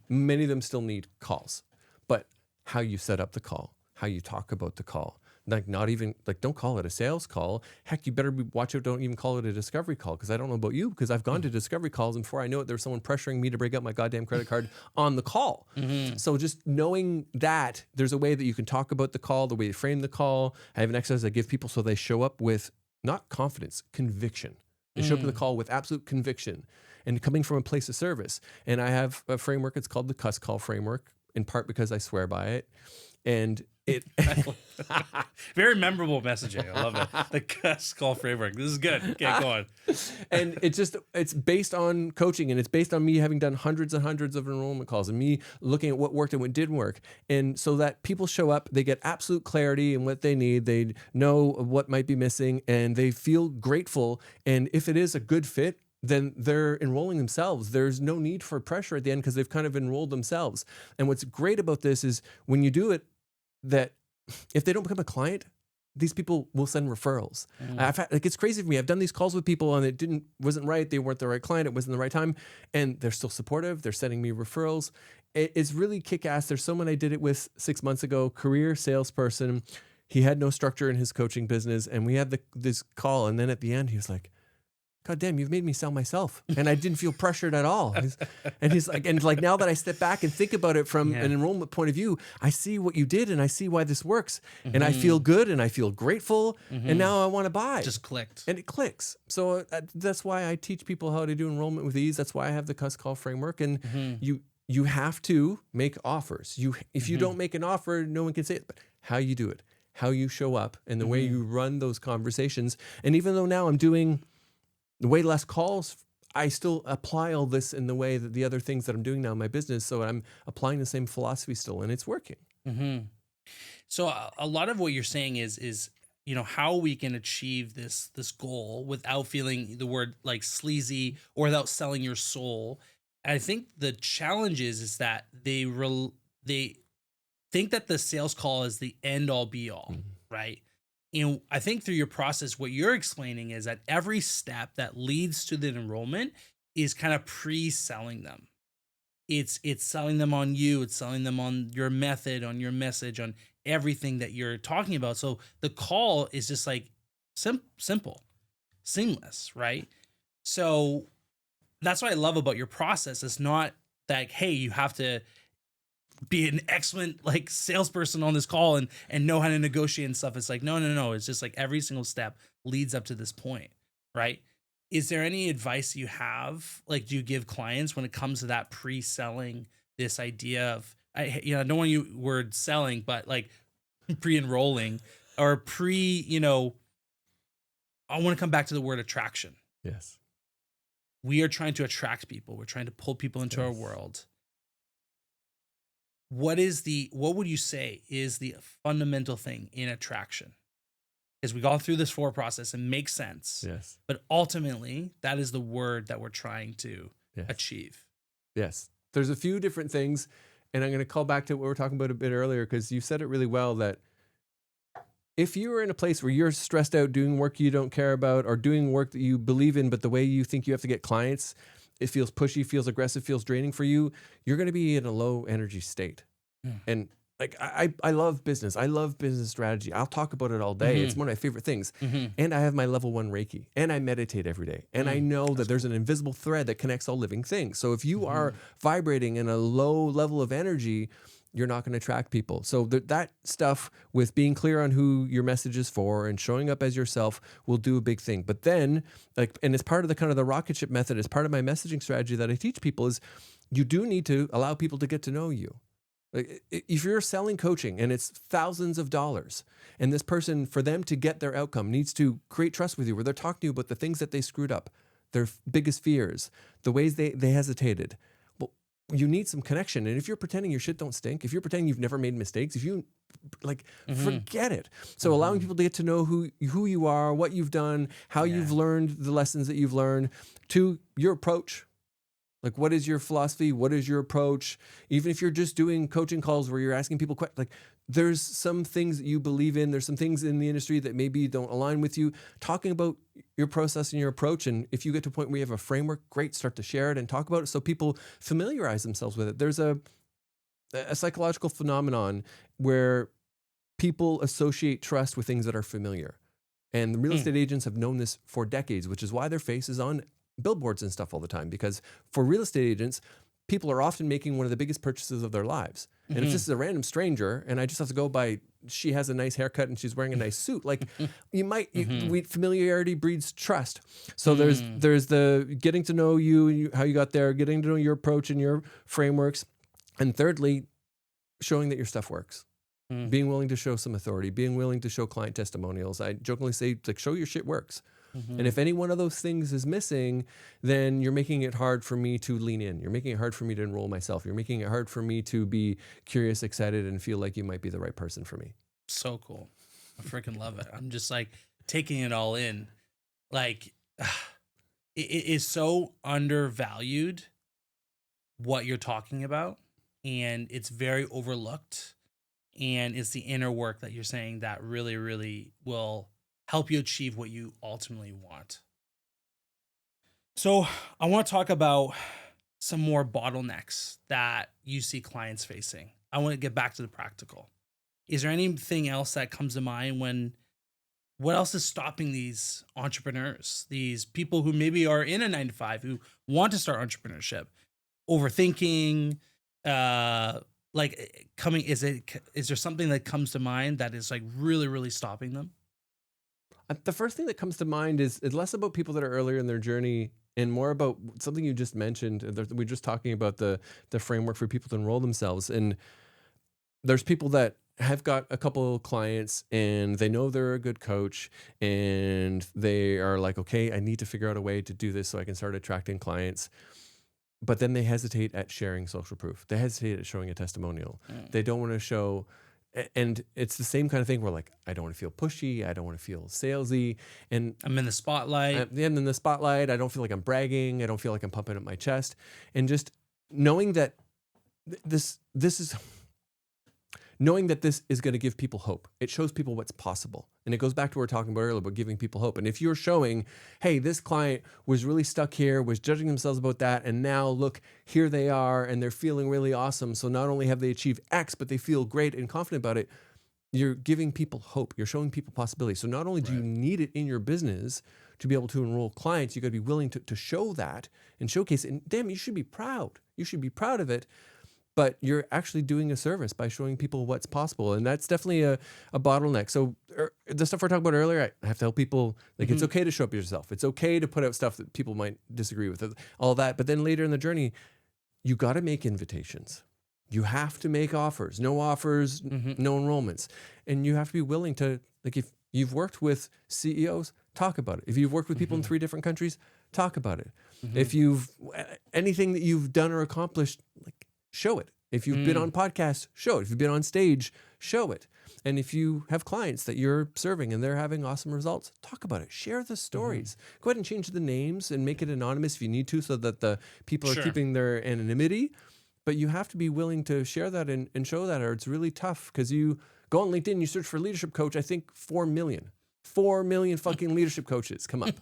Many of them still need calls, but how you set up the call, how you talk about the call, like not even like, don't call it a sales call. Heck, you better watch out. Don't even call it a discovery call. Cause I don't know about you, because I've gone to discovery calls and before I know it, there's someone pressuring me to break out my goddamn credit card on the call. So just knowing that there's a way that you can talk about the call, the way you frame the call. I have an exercise I give people so they show up with not confidence, conviction. They show up to the call with absolute conviction and coming from a place of service. And I have a framework. It's called the cuss call framework, in part because I swear by it. And it very memorable messaging. I love it. The cuss call framework. This is good. Okay, go on. And it's based on coaching, and it's based on me having done hundreds and hundreds of enrollment calls and me looking at what worked and what didn't work. And so that people show up, they get absolute clarity in what they need. They know what might be missing and they feel grateful. And if it is a good fit, then they're enrolling themselves. There's no need for pressure at the end because they've kind of enrolled themselves. And what's great about this is when you do it, that if they don't become a client, these people will send referrals. Like, it's crazy for me. I've done these calls with people and it wasn't right. They weren't the right client. It wasn't the right time. And they're still supportive. They're sending me referrals. It's really kick-ass. There's someone I did it with 6 months ago, career salesperson. He had no structure in his coaching business. And we had this call. And then at the end, he was like, God damn, you've made me sell myself. And I didn't feel pressured at all. He's like, now that I step back and think about it from an enrollment point of view, I see what you did and I see why this works. And I feel good and I feel grateful. And now I want to buy. Just clicked. And it clicks. So that's why I teach people how to do enrollment with ease. That's why I have the cuss call framework. And you have to make offers. If you don't make an offer, no one can say it. But how you do it, how you show up, and the way you run those conversations. And even though now I'm doing way less calls, I still apply all this in the way that the other things that I'm doing now in my business. So I'm applying the same philosophy still, and it's working. So a lot of what you're saying is how we can achieve this goal without feeling the word like sleazy or without selling your soul. I think the challenge is that they think that the sales call is the end all be all, right? I think through your process, what you're explaining is that every step that leads to the enrollment is kind of pre-selling them. It's selling them on you. It's selling them on your method, on your message, on everything that you're talking about. So the call is just like simple, seamless, right? So that's what I love about your process. It's not that, hey, you have to be an excellent like salesperson on this call and know how to negotiate and stuff. It's like, no. It's just like every single step leads up to this point, right? Is there any advice you have? Like, do you give clients when it comes to that pre-selling, this idea of, I don't want to use word selling, but like pre-enrolling or I want to come back to the word attraction. Yes. We are trying to attract people. We're trying to pull people into our world. What would you say is the fundamental thing in attraction? Because we got through this process and makes sense. Yes. But ultimately, that is the word that we're trying to achieve. Yes. There's a few different things, and I'm going to call back to what we were talking about a bit earlier, because you said it really well, that if you are in a place where you're stressed out doing work you don't care about or doing work that you believe in, but the way you think you have to get clients, it feels pushy, feels aggressive, feels draining for you, you're going to be in a low energy state. And like, I love business. I love business strategy. I'll talk about it all day. It's one of my favorite things. And I have my level 1 Reiki, and I meditate every day. And I know that there's an invisible thread that connects all living things. So if you are vibrating in a low level of energy, you're not going to attract people. So that stuff with being clear on who your message is for and showing up as yourself will do a big thing. But then, and it's part of the kind of the rocket ship method, as part of my messaging strategy that I teach people, is you do need to allow people to get to know you. Like, if you're selling coaching and it's thousands of dollars, and this person, for them to get their outcome, needs to create trust with you, where they're talking to you about the things that they screwed up, their biggest fears, the ways they hesitated. Well, you need some connection. And if you're pretending your shit don't stink, if you're pretending you've never made mistakes, if you forget it. So allowing people to get to know who you are, what you've done, how you've learned the lessons that you've learned, to your approach. Like, what is your philosophy? What is your approach? Even if you're just doing coaching calls where you're asking people questions, like, there's some things that you believe in. There's some things in the industry that maybe don't align with you. Talking about your process and your approach. And if you get to a point where you have a framework, great, start to share it and talk about it so people familiarize themselves with it. There's a psychological phenomenon where people associate trust with things that are familiar. And the real estate agents have known this for decades, which is why their face is on billboards and stuff all the time, because for real estate agents, people are often making one of the biggest purchases of their lives. And if this is a random stranger and I just have to go by, she has a nice haircut and she's wearing a nice suit, like, you might, familiarity breeds trust. So there's the getting to know you, how you got there, getting to know your approach and your frameworks. And thirdly, showing that your stuff works. Being willing to show some authority, being willing to show client testimonials. I jokingly say, like, show your shit works. And if any one of those things is missing, then you're making it hard for me to lean in. You're making it hard for me to enroll myself. You're making it hard for me to be curious, excited, and feel like you might be the right person for me. So cool. I freaking love it. I'm just like taking it all in. Like, it is so undervalued what you're talking about, and it's very overlooked. And it's the inner work that you're saying that really, really will help you achieve what you ultimately want. So I want to talk about some more bottlenecks that you see clients facing. I want to get back to the practical. Is there anything else that comes to mind what else is stopping these entrepreneurs, these people who maybe are in a 9 to 5, who want to start entrepreneurship, overthinking, is there something that comes to mind that is like really, really stopping them? The first thing that comes to mind is less about people that are earlier in their journey and more about something you just mentioned. We're just talking about the framework for people to enroll themselves. And there's people that have got a couple of clients and they know they're a good coach and they are like, okay, I need to figure out a way to do this so I can start attracting clients. But then they hesitate at sharing social proof. They hesitate at showing a testimonial. They don't want to show, and it's the same kind of thing where like, I don't want to feel pushy. I don't want to feel salesy. And I'm in the spotlight. I'm in the spotlight. I don't feel like I'm bragging. I don't feel like I'm pumping up my chest. And just knowing that this is going to give people hope. It shows people what's possible. And it goes back to what we were talking about earlier about giving people hope. And if you're showing, hey, this client was really stuck here, was judging themselves about that, and now look, here they are, and they're feeling really awesome. So not only have they achieved X, but they feel great and confident about it. You're giving people hope. You're showing people possibility. So not only do you need it in your business to be able to enroll clients, you got to be willing to show that and showcase it. And damn, you should be proud. You should be proud of it. But you're actually doing a service by showing people what's possible. And that's definitely a bottleneck. So the stuff we're talking about earlier, I have to help people, like it's okay to show up yourself. It's okay to put out stuff that people might disagree with, all that. But then later in the journey, you got to make invitations. You have to make offers. No offers, no enrollments. And you have to be willing to, like if you've worked with CEOs, talk about it. If you've worked with people in 3 different countries, talk about it. If you've, anything that you've done or accomplished, like, show it. If you've been on podcasts, show it. If you've been on stage, show it. And if you have clients that you're serving and they're having awesome results, talk about it. Share the stories. Go ahead and change the names and make it anonymous if you need to so that the people are keeping their anonymity. But you have to be willing to share that and show that, or it's really tough because you go on LinkedIn, you search for leadership coach, I think 4 million. 4 million fucking leadership coaches come up.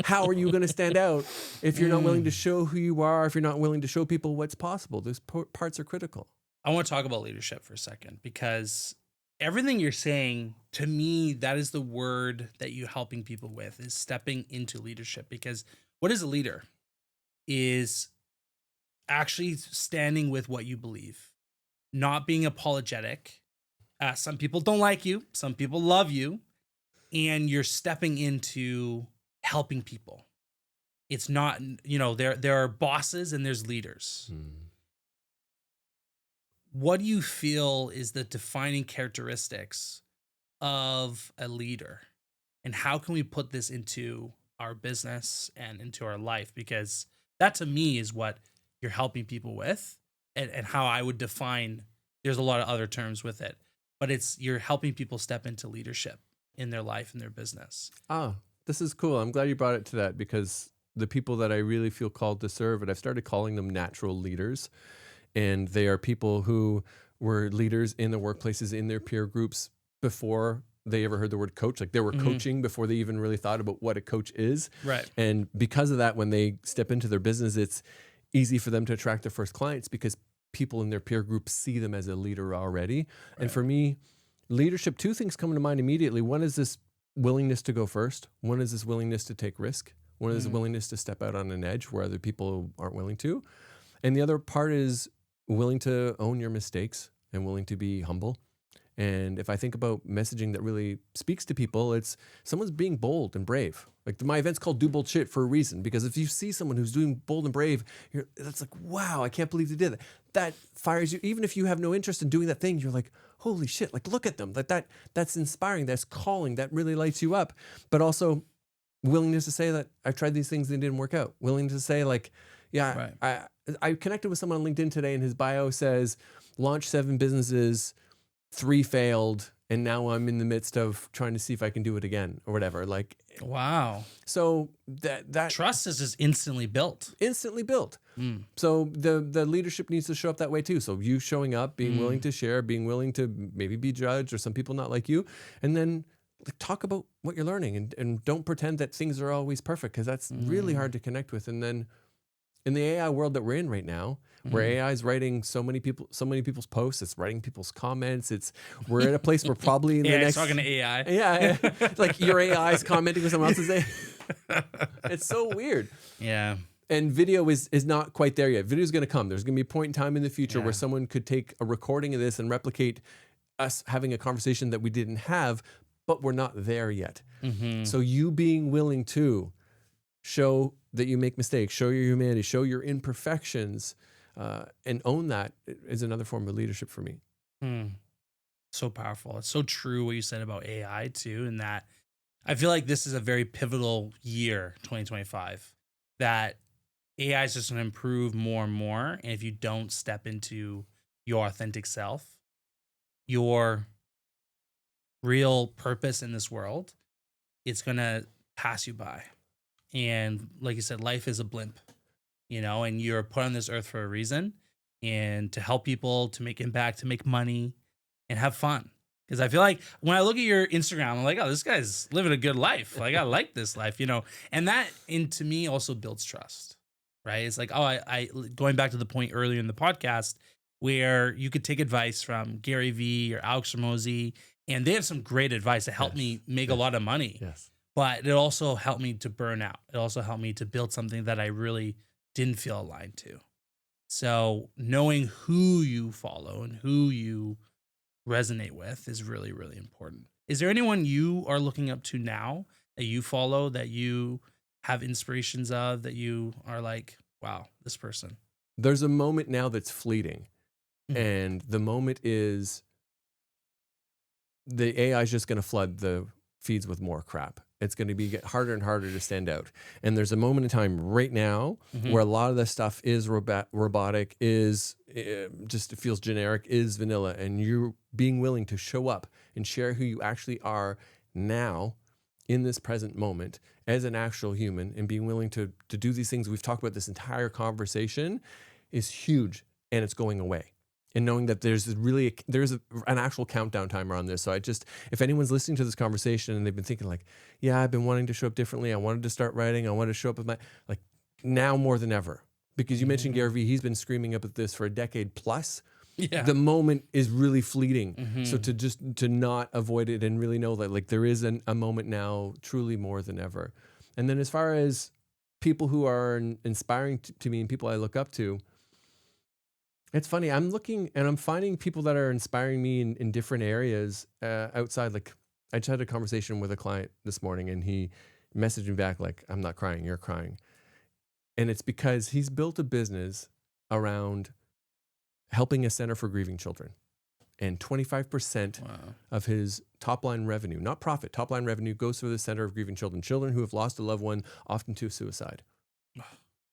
How are you going to stand out if you're not willing to show who you are, if you're not willing to show people what's possible? Those parts are critical. I want to talk about leadership for a second because everything you're saying, to me, that is the word that you're helping people with, is stepping into leadership. Because what is a leader? Is actually standing with what you believe, not being apologetic. Some people don't like you. Some people love you. And you're stepping into helping people. It's not, there are bosses and there's leaders. What do you feel is the defining characteristics of a leader? And how can we put this into our business and into our life? Because that to me is what you're helping people with and how I would define, there's a lot of other terms with it, but you're helping people step into leadership in their life and their business. Oh, this is cool. I'm glad you brought it to that because the people that I really feel called to serve, and I've started calling them natural leaders, and they are people who were leaders in the workplaces, in their peer groups before they ever heard the word coach. Like they were coaching before they even really thought about what a coach is. Right. And because of that, when they step into their business, it's easy for them to attract their first clients because people in their peer group see them as a leader already. Right. And for me, leadership, 2 things come to mind immediately. One is this willingness to go first. One is this willingness to take risk. One is the willingness to step out on an edge where other people aren't willing to. And the other part is willing to own your mistakes and willing to be humble. And if I think about messaging that really speaks to people, it's someone's being bold and brave. Like my event's called Do Bold Shit for a reason, because if you see someone who's doing bold and brave, that's like, wow, I can't believe they did that. That fires you. Even if you have no interest in doing that thing, you're like, holy shit, like look at them. Like that's inspiring, that's calling, that really lights you up. But also willingness to say that I've tried these things and they didn't work out. Willing to say like, yeah, right. I connected with someone on LinkedIn today and his bio says, launched 7 businesses, 3 failed, and now I'm in the midst of trying to see if I can do it again or whatever. Like, Wow. So that Trust is just instantly built. instantly built. Mm. So the leadership needs to show up that way too. So you showing up, being willing to share, being willing to maybe be judged, or some people not like you, and then like, talk about what you're learning, and don't pretend that things are always perfect, because that's really hard to connect with. And then in the AI world that we're in right now, where AI is writing so many people's posts, it's writing people's comments. We're at a place where probably in the next talking to AI. yeah, like your AI is commenting with someone else's AI. It's so weird. Yeah. And video is not quite there yet. Video is going to come. There's going to be a point in time in the future Yeah. where someone could take a recording of this and replicate us having a conversation that we didn't have, but we're not there yet. So you being willing to show that you make mistakes, show your humanity, show your imperfections, and own that is another form of leadership for me. So powerful. It's so true what you said about AI too, and that I feel like this is a very pivotal year, 2025, that AI is just going to improve more and more. And if you don't step into your authentic self, your real purpose in this world, it's going to pass you by. And like you said, life is a blimp, and you're put on this earth for a reason, and to help people, to make impact, to make money, and have fun. Because I feel like when I look at your Instagram, I'm like, oh, this guy's living a good life. Like, I like this life, and that, to me, also builds trust, right? It's like, oh, I going back to the point earlier in the podcast where you could take advice from Gary Vee or Alex Ramosi, and they have some great advice that helped me make a lot of money. Yes. But it also helped me to burn out. It also helped me to build something that I really didn't feel aligned to. So knowing who you follow and who you resonate with is really, really important. Is there anyone you are looking up to now that you follow, that you have inspirations of, that you are like, wow, this person? There's a moment now that's fleeting. And the moment is the AI is just going to flood the feeds with more crap. It's going to get harder and harder to stand out. And there's a moment in time right now where a lot of this stuff is robotic, is just, it feels generic, is vanilla. And you're being willing to show up and share who you actually are now in this present moment as an actual human, and being willing to do these things we've talked about this entire conversation is huge, and it's going away. And knowing that there's an actual countdown timer on this. So if anyone's listening to this conversation and they've been thinking like, yeah, I've been wanting to show up differently. I wanted to start writing. I wanted to show up with now more than ever, because you mentioned Gary Vee, he's been screaming up at this for a decade plus. Yeah. The moment is really fleeting. So to not avoid it and really know that there is a moment now truly more than ever. And then as far as people who are inspiring to me and people I look up to, it's funny. I'm looking and I'm finding people that are inspiring me in different areas outside. Like, I just had a conversation with a client this morning, and he messaged me back like, "I'm not crying, you're crying." And it's because he's built a business around helping a center for grieving children. And 25% of his top line revenue, not profit, top line revenue, goes to the center of grieving children, children who have lost a loved one, often to suicide.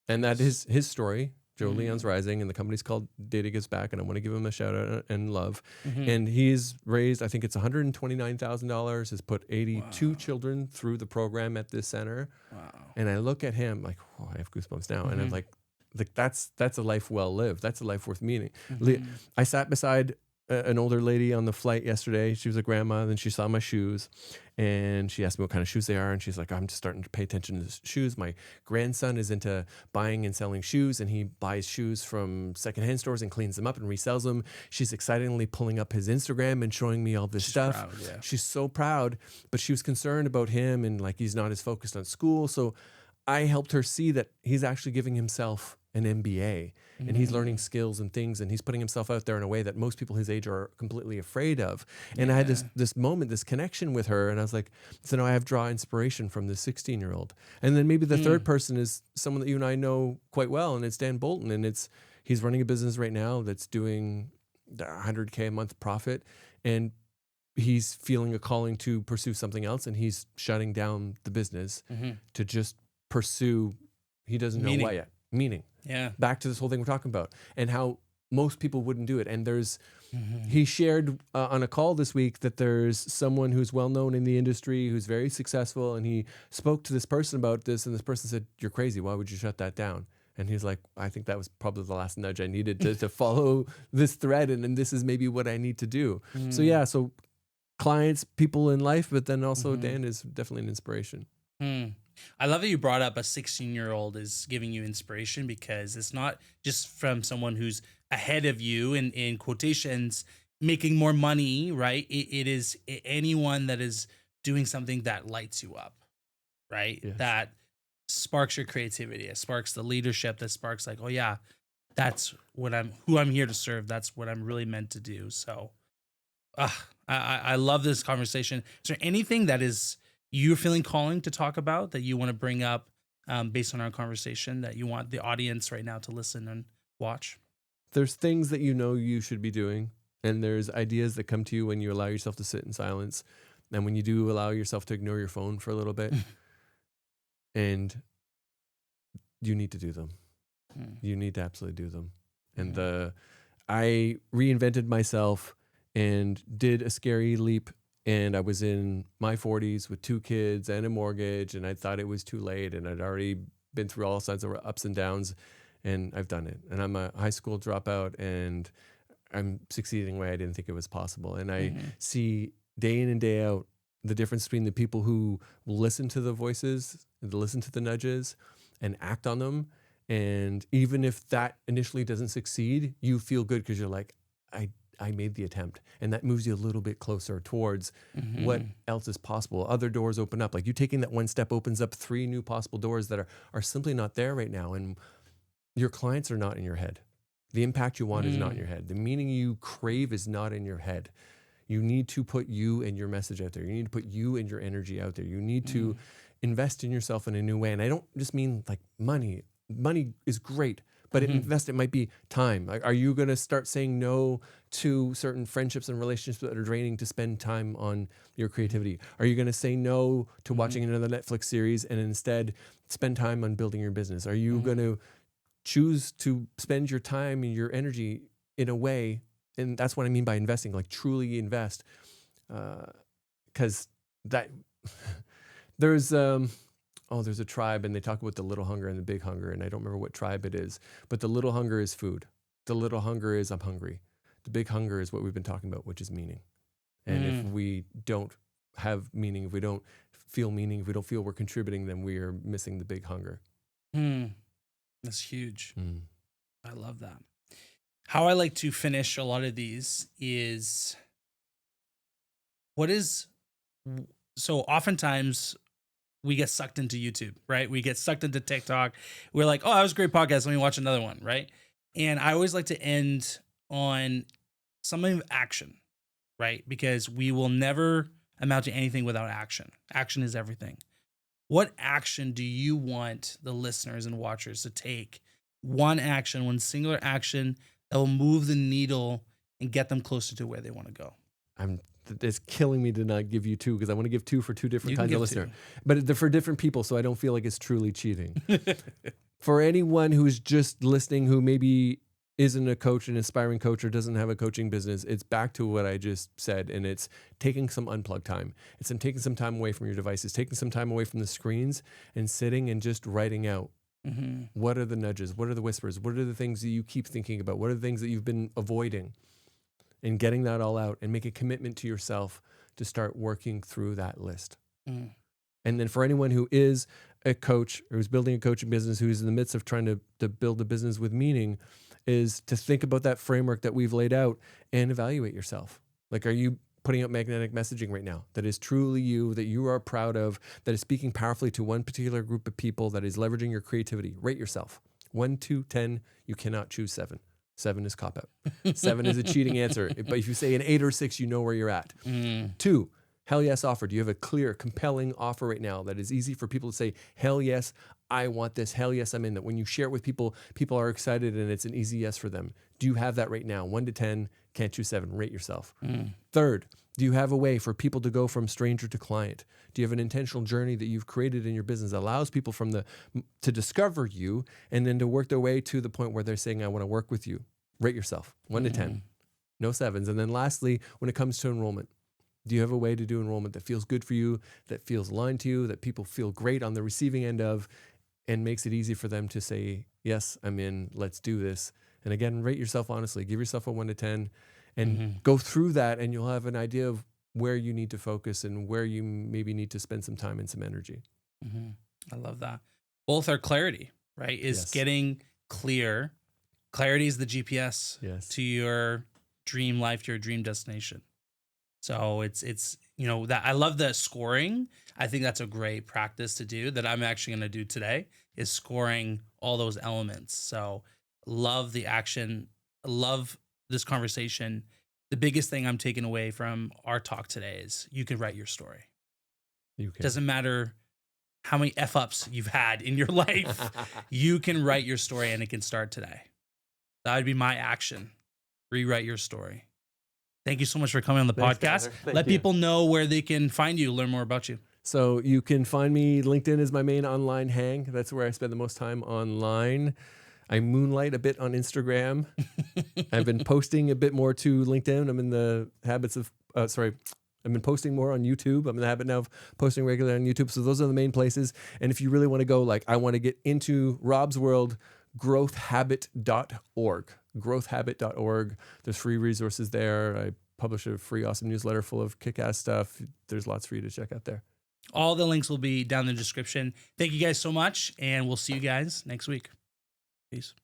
And that is his story. Joe Leon's Rising, and the company's called Data Gives Back, and I want to give him a shout out and love. And he's raised, I think it's $129,000, has put 82 children through the program at this center. And I look at him like, oh, I have goosebumps now. And I'm like that's a life well lived. That's a life worth meaning. I sat beside an older lady on the flight yesterday. She was a grandma, and then she saw my shoes, and she asked me what kind of shoes they are, and she's like, I'm just starting to pay attention to shoes. My grandson is into buying and selling shoes, and he buys shoes from secondhand stores and cleans them up and resells them. She's excitedly pulling up his Instagram and showing me all this stuff. Proud, yeah. She's so proud, but she was concerned about him, and he's not as focused on school. So I helped her see that he's actually giving himself an MBA, and he's learning skills and things, and he's putting himself out there in a way that most people his age are completely afraid of. And I had this moment, this connection with her, and I was like, so now I have draw inspiration from this 16-year-old. And then maybe the third person is someone that you and I know quite well, and it's Dan Bolton, and he's running a business right now that's doing $100K a month profit, and he's feeling a calling to pursue something else, and he's shutting down the business to just pursue, he doesn't know what yet. Meaning. Yeah. Back to this whole thing we're talking about, and how most people wouldn't do it. And he shared on a call this week that there's someone who's well known in the industry, who's very successful. And he spoke to this person about this. And this person said, "You're crazy. Why would you shut that down?" And he's like, "I think that was probably the last nudge I needed to follow this thread. And this is maybe what I need to do." So yeah, so clients, people in life, but then also Dan is definitely an inspiration. I love that you brought up a 16-year-old is giving you inspiration, because it's not just from someone who's ahead of you in quotations, making more money, right? It is anyone that is doing something that lights you up, right? Yes. That sparks your creativity. It sparks the leadership, that sparks like, oh yeah, that's who I'm here to serve. That's what I'm really meant to do. So I love this conversation. Is there anything that is you're feeling calling to talk about that you want to bring up based on our conversation that you want the audience right now to listen and watch? There's things that you know you should be doing, and there's ideas that come to you when you allow yourself to sit in silence, and when you do allow yourself to ignore your phone for a little bit, and you need to do them. You need to absolutely do them. And I reinvented myself and did a scary leap. And I was in my 40s with 2 kids and a mortgage, and I thought it was too late, and I'd already been through all sides of ups and downs, and I've done it. And I'm a high school dropout, and I'm succeeding in a way I didn't think it was possible. And I see day in and day out the difference between the people who listen to the voices, listen to the nudges, and act on them. And even if that initially doesn't succeed, you feel good because you're like, I made the attempt. And that moves you a little bit closer towards what else is possible. Other doors open up. Like you taking that one step opens up 3 new possible doors that are simply not there right now. And your clients are not in your head. The impact you want is not in your head. The meaning you crave is not in your head. You need to put you and your message out there. You need to put you and your energy out there. You need to invest in yourself in a new way. And I don't just mean like money. Money is great. But it might be time. Like, are you going to start saying no to certain friendships and relationships that are draining to spend time on your creativity? Are you going to say no to watching another Netflix series and instead spend time on building your business? Are you going to choose to spend your time and your energy in a way, and that's what I mean by investing, like truly invest, because there's a tribe, and they talk about the little hunger and the big hunger, and I don't remember what tribe it is, but the little hunger is food. The little hunger is I'm hungry. The big hunger is what we've been talking about, which is meaning. And if we don't have meaning, if we don't feel meaning, if we don't feel we're contributing, then we are missing the big hunger. That's huge. I love that. How I like to finish a lot of these is so oftentimes we get sucked into YouTube, right? We get sucked into TikTok. We're like, oh, that was a great podcast. Let me watch another one, right? And I always like to end on something of action, right? Because we will never amount to anything without action. Action is everything. What action do you want the listeners and watchers to take? One action, one singular action that will move the needle and get them closer to where they want to go. It's killing me to not give you 2 because I want to give 2 for 2 different kinds of listeners. 2. But they're for different people, so I don't feel like it's truly cheating. For anyone who's just listening who maybe isn't a coach, an aspiring coach, or doesn't have a coaching business, it's back to what I just said, and it's taking some unplugged time. It's taking some time away from your devices, taking some time away from the screens, and sitting and just writing out. What are the nudges? What are the whispers? What are the things that you keep thinking about? What are the things that you've been avoiding? And getting that all out and make a commitment to yourself to start working through that list. And then for anyone who is a coach or who's building a coaching business, who's in the midst of trying to build a business with meaning, is to think about that framework that we've laid out and evaluate yourself. Like, are you putting out magnetic messaging right now that is truly you, that you are proud of, that is speaking powerfully to one particular group of people, that is leveraging your creativity? Rate yourself. 1, 2, 10, you cannot choose 7. 7 is cop out. 7 is a cheating answer. But if you say an 8 or 6, you know where you're at. 2, hell yes offer. Do you have a clear, compelling offer right now that is easy for people to say, hell yes, I want this. Hell yes, I'm in. That when you share it with people, people are excited and it's an easy yes for them. Do you have that right now? 1 to 10, can't choose 7. Rate yourself. 3rd, do you have a way for people to go from stranger to client? Do you have an intentional journey that you've created in your business that allows people to discover you and then to work their way to the point where they're saying, I want to work with you? rate yourself 1 to 10, no 7s. And then lastly, when it comes to enrollment, do you have a way to do enrollment that feels good for you, that feels aligned to you, that people feel great on the receiving end of, and makes it easy for them to say, yes, I'm in, let's do this. And again, rate yourself honestly, give yourself a 1 to 10 and go through that, and you'll have an idea of where you need to focus and where you maybe need to spend some time and some energy. I love that. Both are clarity, right? Is getting clear. Clarity is the GPS to your dream life, to your dream destination. So it's that I love the scoring. I think that's a great practice to do that I'm actually going to do today is scoring all those elements. So love the action. Love this conversation. The biggest thing I'm taking away from our talk today is you can write your story. It doesn't matter how many F-ups you've had in your life. You can write your story and it can start today. That would be my action. Rewrite your story. Thank you so much for coming on the podcast. Let people know where they can find you, learn more about you. So you can find me, LinkedIn is my main online hang. That's where I spend the most time online. I moonlight a bit on Instagram. I've been posting a bit more to LinkedIn. I'm in the habits of, I've been posting more on YouTube. I'm in the habit now of posting regularly on YouTube. So those are the main places. And if you really want to go, like, I want to get into Rob's world, growthhabit.org. Growthhabit.org. There's free resources there. I publish a free awesome newsletter full of kick-ass stuff. There's lots for you to check out there. All the links will be down in the description. Thank you guys so much, and we'll see you guys next week. Peace.